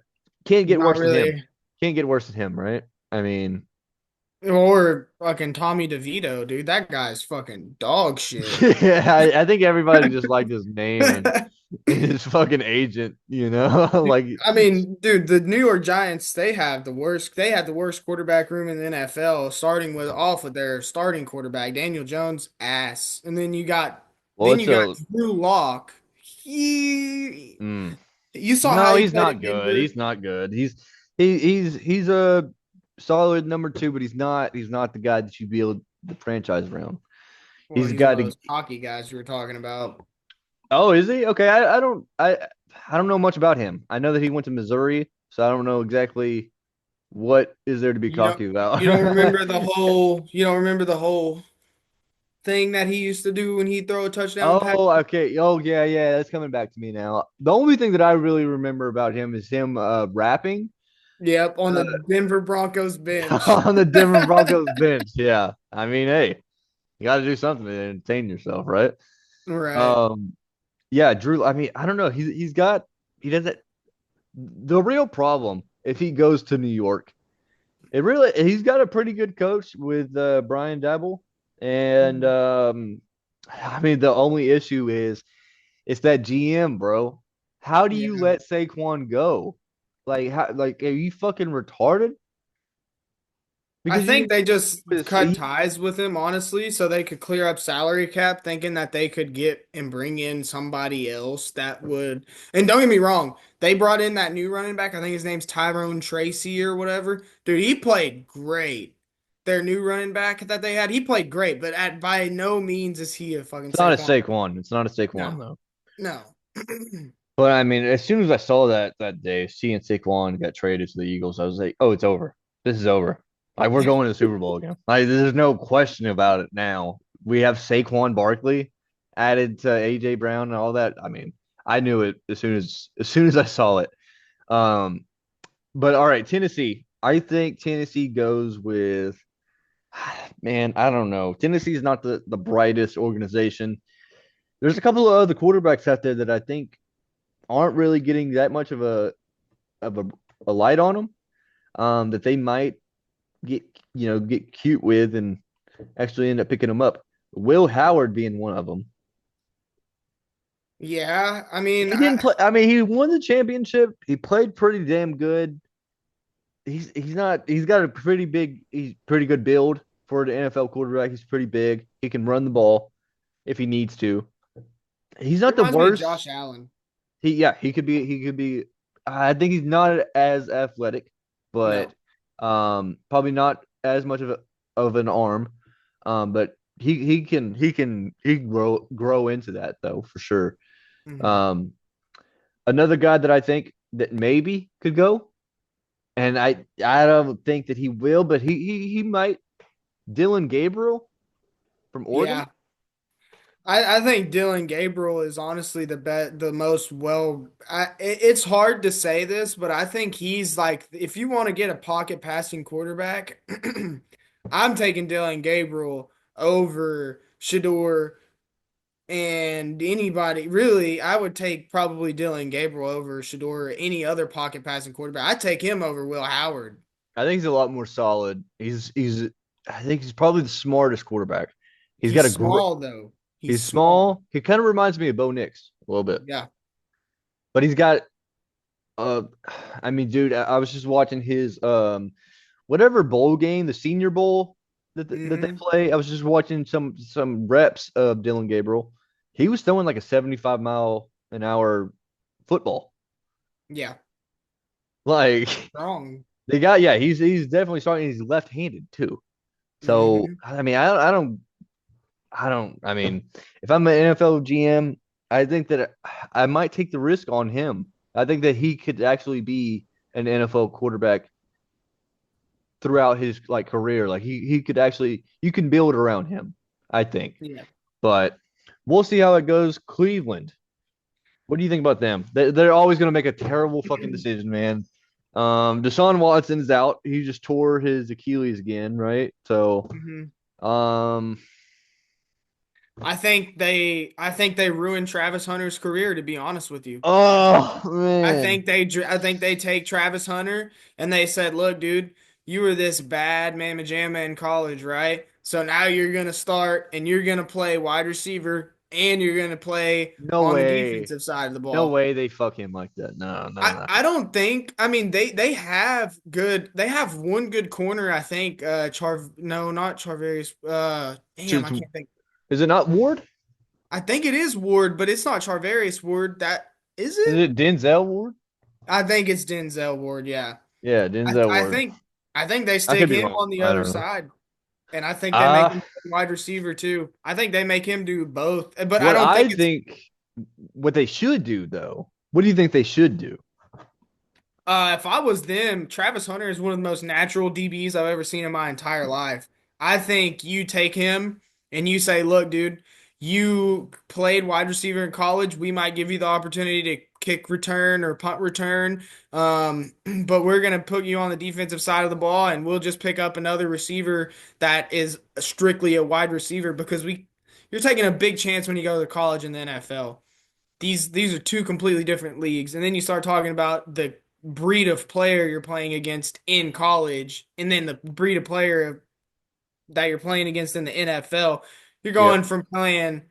can't get Not worse than him. really. Can't get worse than him, right? I mean, Or fucking Tommy DeVito, dude. That guy's fucking dog shit. yeah, I think everybody just liked his name and his fucking agent, like I mean, dude, the New York Giants, they had the worst quarterback room in the NFL, starting with off of their starting quarterback, Daniel Jones, ass. And well, then it's you got a Drew Lock. He mm, You saw how no, he he's played not in good. He's Denver. not good. He's a solid number two, but he's not the guy that you build the franchise around. Well, He's he's one got of to. those cocky guys you were talking about. Oh, is he? Okay, I don't know much about him. I know that he went to Missouri, so I don't know exactly what is there to be You don't cocky about. you don't remember the whole thing that he used to do when he throw a touchdown pass? Oh, okay. Oh, yeah, yeah. That's coming back to me now. The only thing that I really remember about him is him rapping Yep, on the Denver Broncos bench. on the Denver Broncos bench. Yeah. I mean, hey, you got to do something to entertain yourself, right? Right. Um, yeah, Drew. I mean, I don't know. He doesn't. The real problem if he goes to New York, he's got a pretty good coach with Brian Dabble, and I mean the only issue is it's that GM, bro. How do Yeah. you let Saquon go? Like, how? Like, are you fucking retarded? I Because think they just cut he, ties with him, honestly, so they could clear up salary cap, thinking that they could get and bring in somebody else that would. And don't get me wrong, they brought in that new running back. I think his name's Tyrone Tracy or whatever. Dude, he played great. Their new running back that they had, he played great, but at by no means is he a fucking it's not a Saquon. Saquon. It's not a Saquon No, though. no. But I mean, as soon as I saw that day, seeing Saquon got traded to the Eagles, I was like, oh, it's over. This is over. Like we're going to the Super Bowl again. Like there's no question about it now. We have Saquon Barkley added to AJ Brown and all that. I mean, I knew it as soon as I saw it. Um, but all right, Tennessee. I think Tennessee goes with man, I don't know. Tennessee's not the brightest organization. There's a couple of other quarterbacks out there that I think aren't really getting that much of a light on them. That they might get get cute with and actually end up picking them up. Will Howard being one of them. Yeah, I mean, He didn't play. I mean, he won the championship. He played pretty damn good. He's not. He's got a pretty big. He's pretty good build for the NFL quarterback. He's pretty big. He can run the ball if he needs to. He's he not the reminds me of worst. Josh Allen. He could be. I think he's not as athletic, but No. probably not as much of an arm. But he can grow into that though for sure. Hmm. Um, another guy that I think that maybe could go, and I don't think that he will, but he might. Dylan Gabriel from Oregon. Yeah. I think Dylan Gabriel is honestly the most it's hard to say this, but I think he's like, if you want to get a pocket passing quarterback, I'm taking Dylan Gabriel over Shador, And anybody really, I would take probably Dylan Gabriel over Shador or any other pocket passing quarterback. I'd take him over Will Howard. I think he's a lot more solid. He's I think he's probably the smartest quarterback. He's got He's a great. small though. He's He's small. small. He kind of reminds me of Bo Nix a little bit, Yeah. but he's got. Uh, I mean, dude, I was just watching his whatever bowl game, the Senior Bowl that they Hmm. play. I was just watching some reps of Dylan Gabriel. He was throwing like a 75 mile an hour football. Yeah. Like Wrong. they got, yeah, he's definitely starting. He's left-handed too. So Hmm. I mean, I mean, if I'm an NFL GM, I think that I might take the risk on him. I think that he could actually be an NFL quarterback throughout his like career. Like he could actually you can build around him, I think. Yeah. But we'll see how it goes. Cleveland. What do you think about them? They're always going to make a terrible fucking decision, man. Deshaun Watson is out. He just tore his Achilles again, right? So, Hmm. um, I think they ruined Travis Hunter's career, to be honest with you. oh man, I think they take Travis Hunter and they said, "Look, dude, you were this bad mamma jamma in college, right? So now you're gonna start and you're gonna play wide receiver and you're gonna play no on the way, defensive side of the no ball." way they fuck him like that. No, no, no. I don't think I mean they have one good corner, I think. No, not Charvarius. Damn, I can't think. Is it not Ward? I think it is Ward, but it's not Charvarius Ward. That is Is it? it Denzel Ward? I think it's Denzel Ward, yeah. Yeah, Denzel I Ward. think I think they I stick could be him wrong. on the I other don't know. side, and I think they make Uh him wide receiver too. I think they make him do both, but I what don't think I it's. think what they should do though. What do you think they should do? If I was them, Travis Hunter is one of the most natural DBs I've ever seen in my entire life. I think you take him and you say, "Look, dude, you played wide receiver in college. We might give you the opportunity to kick return or punt return, but we're gonna put you on the defensive side of the ball, and we'll just pick up another receiver that is strictly a wide receiver because you're taking a big chance when you go to college in the NFL. These are two completely different leagues. And then you start talking about the breed of player you're playing against in college, and then the breed of player that you're playing against in the NFL. You're Yep. going from playing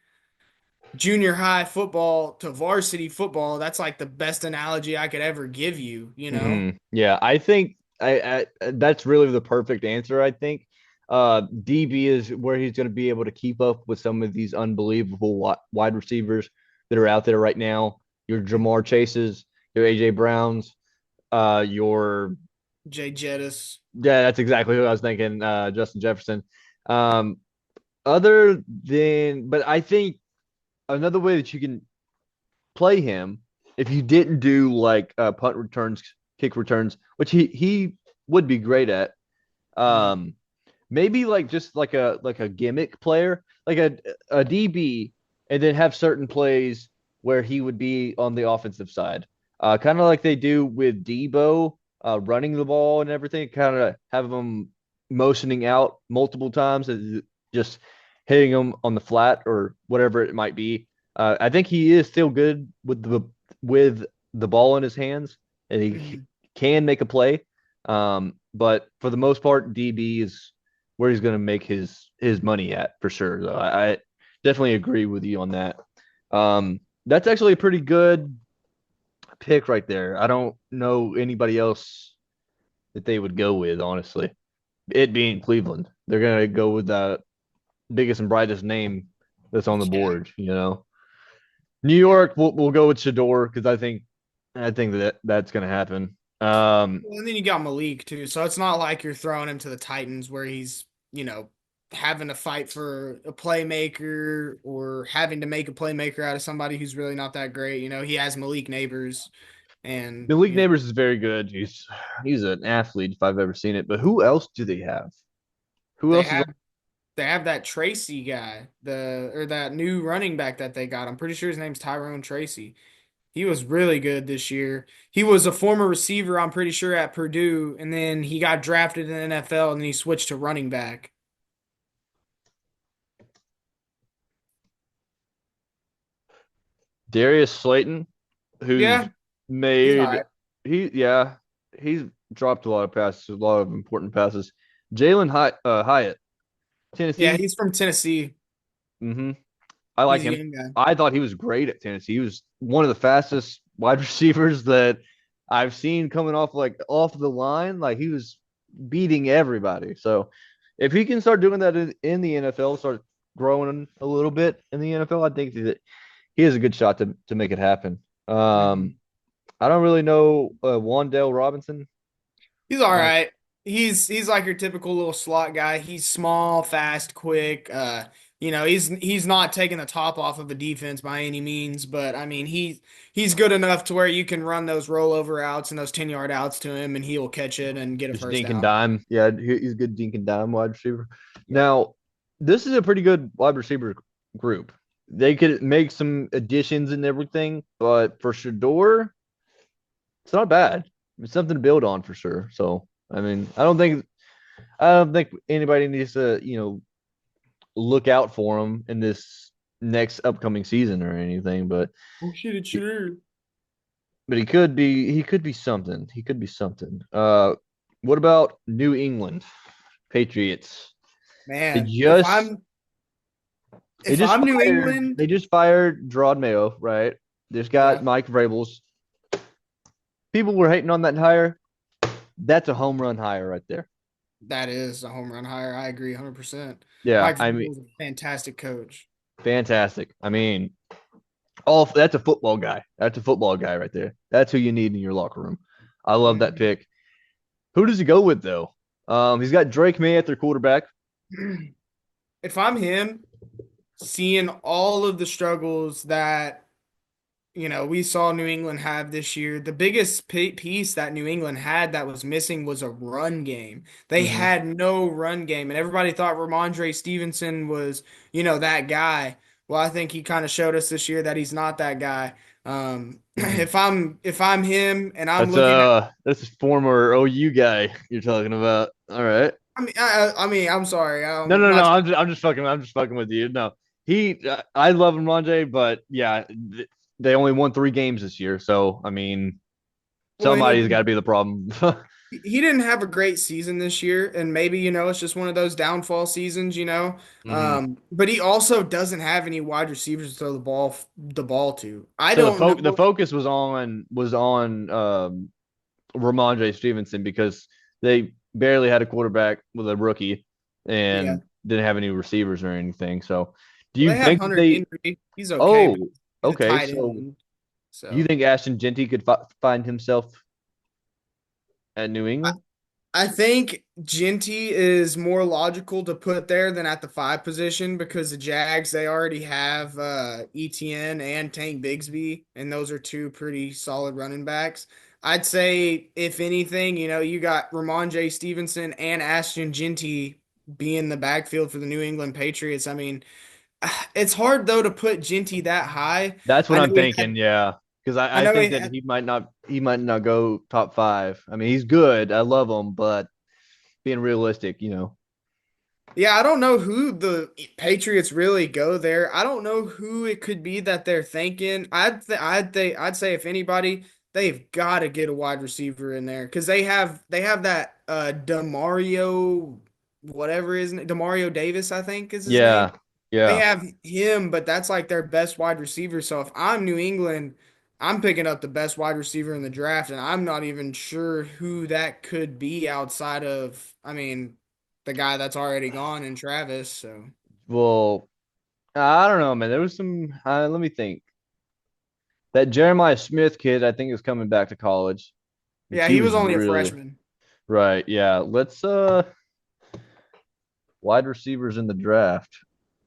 junior high football to varsity football. That's like the best analogy I could ever give you, you know? Yeah, I think that's really the perfect answer. I think DB is where he's going to be able to keep up with some of these unbelievable wide receivers that are out there right now. Your Jamar Chases, your AJ Browns, your Jay Jettis. yeah, that's exactly who I was thinking. Justin Jefferson. Um, other than, but I think another way that you can play him if you didn't do like punt returns, kick returns, which he would be great at. Mhm. Um, maybe like just like a gimmick player, like a DB, and then have certain plays where he would be on the offensive side, kind of like they do with Debo, running the ball and everything. Kind of have him motioning out multiple times and just hitting him on the flat or whatever it might be. I think he is still good with the ball in his hands, and he Mhm. can make a play. But for the most part, DB is where he's going to make his money at for sure. So I definitely agree with you on that. That's actually a pretty good pick right there. I don't know anybody else that they would go with, honestly. It being Cleveland, they're going to go with the biggest and brightest name that's on the Yeah. board. You know, New York, we'll go with Shador because I think that that's going to happen. Well, and then you got Malik too, so it's not like you're throwing him to the Titans where he's, you know, having to fight for a playmaker or having to make a playmaker out of somebody who's really not that great. You know, he has Malik Neighbors, and Malik you know Neighbors is very good. He's an athlete if I've ever seen it. But who else do they have? Who they else is have they have that Tracy guy, the or that new running back that they got. I'm pretty sure his name's Tyrone Tracy. He was really good this year. He was a former receiver, I'm pretty sure, at Purdue, and then he got drafted in the NFL, and then he switched to running back. Darius Slayton, who's Yeah, he's all made right. yeah, he's dropped a lot of passes, a lot of important passes. Hyatt, Yeah, Tennessee. he's from Tennessee. hmm I like He's a him. young guy. I thought he was great at Tennessee. He was one of the fastest wide receivers that I've seen coming off the line. Like he was beating everybody. So if he can start doing that in the NFL, start growing a little bit in the NFL, I think that he has a good shot to make it happen. Mhm. Um, I don't really know Wandale Robinson. He's all Uh, right. He's like your typical little slot guy. He's small, fast, quick. He's not taking the top off of a defense by any means, but I mean he's good enough to where you can run those rollover outs and those 10-yard outs to him and he'll catch it and get a just first dink and down. dime. Yeah, he's a good dink and dime wide receiver. Yep. Now, this is a pretty good wide receiver group. They could make some additions and everything, but for Shador, it's not bad. It's something to build on for sure. So, I mean, I don't think anybody needs to, look out for him in this next upcoming season or anything, Oh shit, it's sure. but he could be something. He could be something. What about New England Patriots? They Man, just they if just I'm New fired England, they just fired Gerard Mayo, right? They just got yeah, Mike Vrabels. People were hating on that hire. That's a home run hire right there. that is a home run hire. I agree 100%. Yeah, Mike I mean, Vrabel's a fantastic coach. fantastic. I mean, all that's a football guy. That's a football guy right there. That's who you need in your locker room. I love that Mhm. pick. Who does he go with though? He's got Drake May at their quarterback. If I'm him, seeing all of the struggles that we saw New England have this year. The biggest piece that New England had that was missing was a run game. They hmm had no run game, and everybody thought Ramondre Stevenson was, that guy. Well, I think he kind of showed us this year that he's not that guy. hmm If I'm him and I'm That's looking at, that's a former OU guy you're talking about. All right. I mean, I'm sorry, No, I'm no, no. not. I'm just fucking with you. No, I love him, Ronjay, but yeah, they only won 3 games this year, so I mean, Well, somebody's got he to be the problem. he didn't have a great season this year, and maybe, it's just one of those downfall seasons. hmm But he also doesn't have any wide receivers to throw the ball to. I So don't the know. focus was on Ramondre Stevenson because they barely had a quarterback with a rookie Yeah. and didn't have any receivers or anything. So, do Well, you they have think that Hunter they? Henry. He's okay, but Oh, he's a okay. tight So, end. do you So think Ashton Genty could find himself at New England? I think Genty is more logical to put there than at the five position because the Jags, they already have ETN and Tank Bigsby, and those are two pretty solid running backs. I'd say, if anything, you got Ramondre Stevenson and Ashton Genty being the backfield for the New England Patriots. I mean, it's hard though to put Genty that high. That's what I know I'm he thinking. had, Yeah, because I I know he think that had, he might not go top 5. I mean, he's good. I love him, but being realistic, Yeah, I don't know who the Patriots really go there. I don't know who it could be that they're thinking. I'd say if anybody, they've got to get a wide receiver in there because they have that Demario, whatever his name, Demario Davis, I think is his name. yeah, They yeah. have him, but that's like their best wide receiver. So if I'm New England, I'm picking up the best wide receiver in the draft, and I'm not even sure who that could be outside of, I mean, the guy that's already gone in Travis. So Well, I don't know, man. There was some. Let me think. That Jeremiah Smith kid, I think, is coming back to college, which yeah, he he was was only a really freshman. right. Yeah, let's wide receivers in the draft.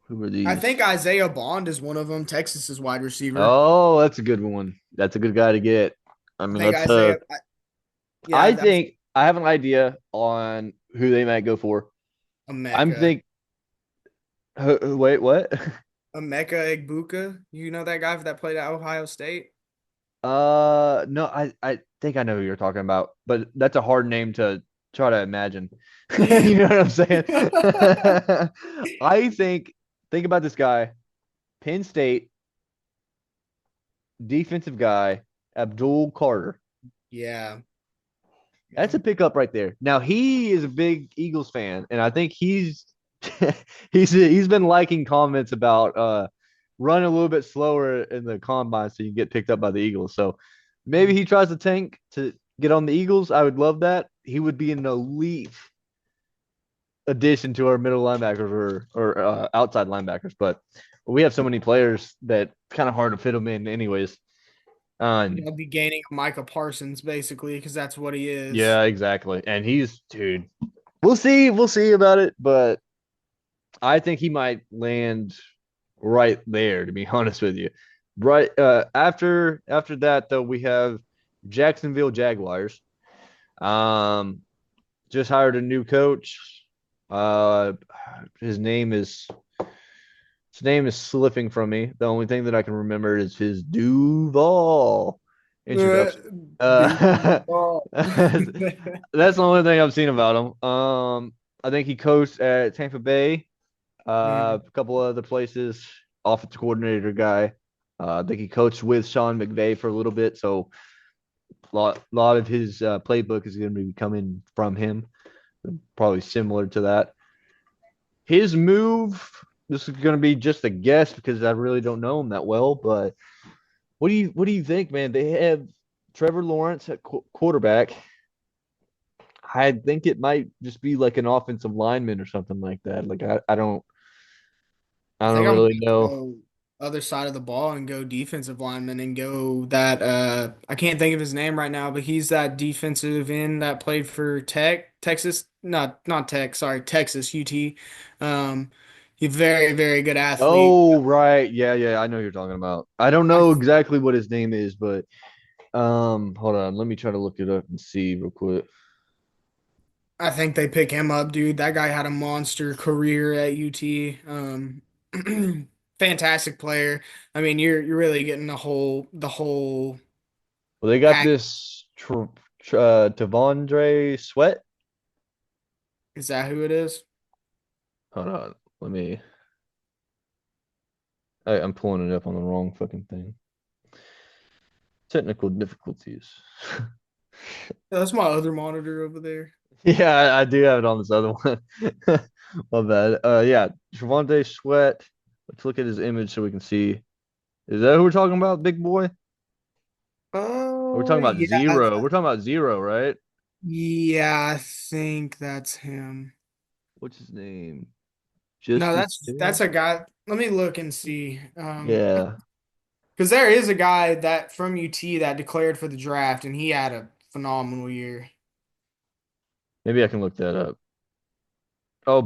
Who are I these? think Isaiah Bond is one of them, Texas's wide receiver. Oh, that's a good one. That's a good guy to get. I I mean, think Isaiah, yeah, I that's think I have an idea on who they might go for. a I'm Mecca. think. Wait, what? Emeka Egbuka. You know that guy that played at Ohio State? No, I think I know who you're talking about, but that's a hard name to try to imagine. Yeah. You know what I'm saying? I think about this guy, Penn State, defensive guy, Abdul Carter. Yeah. That's Yeah. a pickup right there. Now he is a big Eagles fan, and I think he's he's been liking comments about running a little bit slower in the combine so you get picked up by the Eagles. So maybe he tries to tank to get on the Eagles. I would love that. He would be an elite addition to our middle linebackers or outside linebackers. But we have so many players that kind of hard to fit them in, anyways. I'll be gaining Micah Parsons basically because that's what he is. Yeah, exactly. And he's dude. We'll see about it, but I think he might land right there, to be honest with you. Right after that though, we have Jacksonville Jaguars. Um just hired a new coach. Uh his name is his name is slipping from me. The only thing that I can remember is his Duval Uh, introduction. Dude. Oh. That's the only thing I've seen about him. I think he coached at Tampa Bay, Mhm. a couple other places, offensive coordinator guy. I think he coached with Sean McVay for a little bit, so a lot of his playbook is going to be coming from him, probably similar to that. His move, this is going to be just a guess because I really don't know him that well, but what do you think, man? They have Trevor Lawrence at quarterback. I think it might just be like an offensive lineman or something like that. Like I don't I I don't think I'm really gonna know. go other side of the ball and go defensive lineman and go that I can't think of his name right now, but he's that defensive end that played for Texas, not Tech, sorry, Texas UT. Um, he's very, very good athlete. Oh, right. Yeah, yeah, I know who you're talking about. I don't I know exactly what his name is, but hold on, let me try to look it up and see real quick. I think they pick him up, dude. That guy had a monster career at UT. Fantastic player. I mean, you're really getting the whole Well, they got pack. this Tavondre Sweat. Is that who it is? Hold on, let me. I'm pulling it up on the wrong fucking thing. Technical difficulties. That's my other monitor over there. Yeah, I do have it on this other one. My bad. Yeah, Javante Sweat. Let's look at his image so we can see. Is that who we're talking about, big boy? We're Oh, talking about yeah. zero. We're talking about zero, right? Yeah, I think that's him. What's his name? No, Justice that's Hill? a guy. Let me look and see. Yeah. Because there is a guy that from UT that declared for the draft, and he had a phenomenal year. Maybe I can look that up. Oh,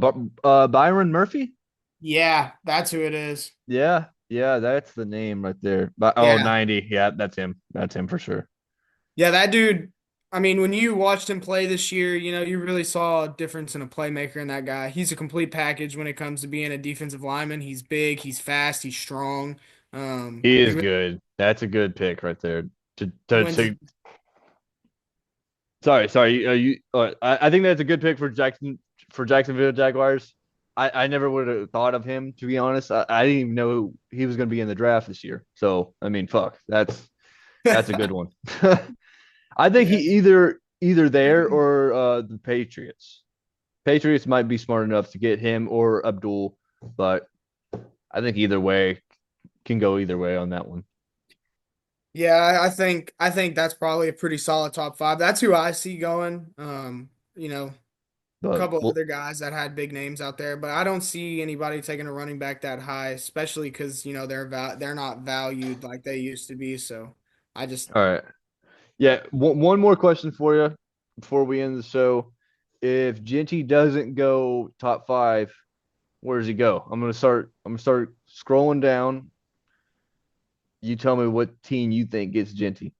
Byron Murphy? Yeah, that's who it is. Yeah. Yeah, that's the name right there. Oh, Yeah. 90. Yeah, that's him. That's him for sure. Yeah, that dude, I mean, when you watched him play this year, you really saw a difference in a playmaker in that guy. He's a complete package when it comes to being a defensive lineman. He's big, he's fast, he's strong. He He is really good. That's a good pick right there. To, to, wins. to Sorry. I think that's a good pick for Jacksonville Jaguars. I never would have thought of him to be honest. I didn't even know he was going to be in the draft this year. So I mean, fuck, that's a good one. I think he Yeah. either there or the Patriots. Patriots might be smart enough to get him or Abdul, but I think either way can go either way on that one. Yeah, I think that's probably a pretty solid top five. That's who I see going. A But couple well, other guys that had big names out there, but I don't see anybody taking a running back that high, especially because they're not valued like they used to be. So I just all right. Yeah, one more question for you before we end the show. If Genty doesn't go top five, where does he go? I'm gonna start scrolling down. You tell me what team you think gets Genty.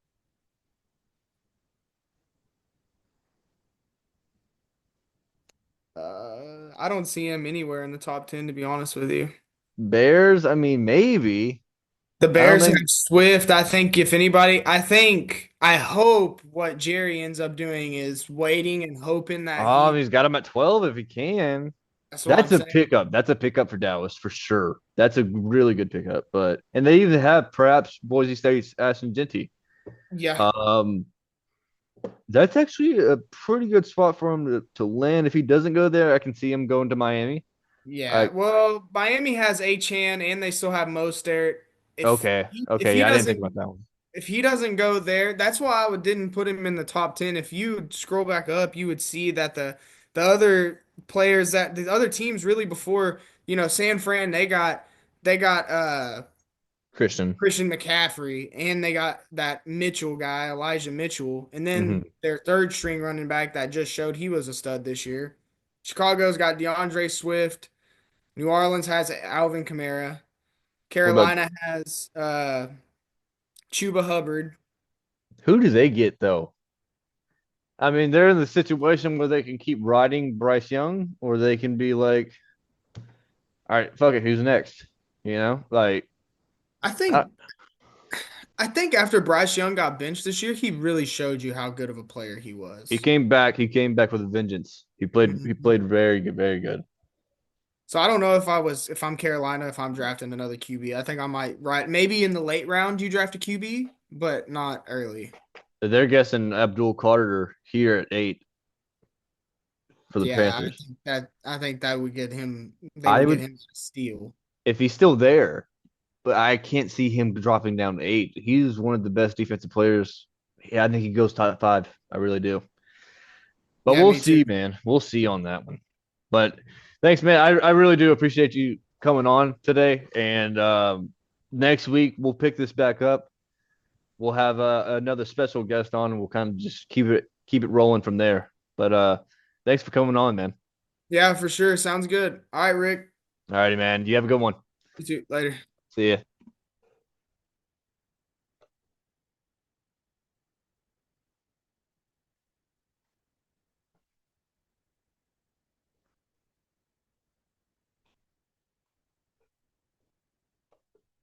I don't see him anywhere in the top 10, to be honest with you. Bears, I mean, maybe. The I don't Bears have think. Swift. I think if anybody, I hope what Jerry ends up doing is waiting and hoping that he. He's got him at 12 if he can. That's what I'm That's a saying. pickup. That's a pickup for Dallas for sure. That's a really good pickup. But and they even have perhaps Boise State's Ashton Genty. Yeah. Um, that's actually a pretty good spot for him to land. If he doesn't go there, I can see him going to Miami. Yeah. I Well, Miami has Achan and they still have Mostert. If okay, if okay, he yeah, I didn't think doesn't about that one. if he doesn't go there, that's why didn't put him in the top 10. If you scroll back up, you would see that the other players that the other teams really before, San Fran, they got Christian. Christian McCaffrey and they got that Mitchell guy, Elijah Mitchell, and then Hmm. their third string running back that just showed he was a stud this year. Chicago's got DeAndre Swift. New Orleans has Alvin Kamara. What about Carolina has Chuba Hubbard. who do they get though? I mean, they're in the situation where they can keep riding Bryce Young, or they can be like, all right, fuck it, who's next? You know, like I I, think I think after Bryce Young got benched this year, he really showed you how good of a player he he was. came back. He came back with a vengeance. He played. He Mhm. played very good. Very good. So I don't know if I'm Carolina, if I'm drafting another QB. I think I might maybe in the late round you draft a QB, but not early. They're guessing Abdul Carter here at 8 for the Yeah, Panthers. I think that would get him they I would get would him a steal. if he's still there, but I can't see him dropping down to 8. He's one of the best defensive players. Yeah, I think he goes top 5. I really do. But Yeah, we'll me too. see, man. We'll see on that one. But thanks, man. I really do appreciate you coming on today. And next week we'll pick this back up. We'll have another special guest on, and we'll kind of just keep it rolling from there. But thanks for coming on, man. Yeah, for sure. Sounds good. All right, Rick. All righty, man. You have a good one. You too. Later. See ya.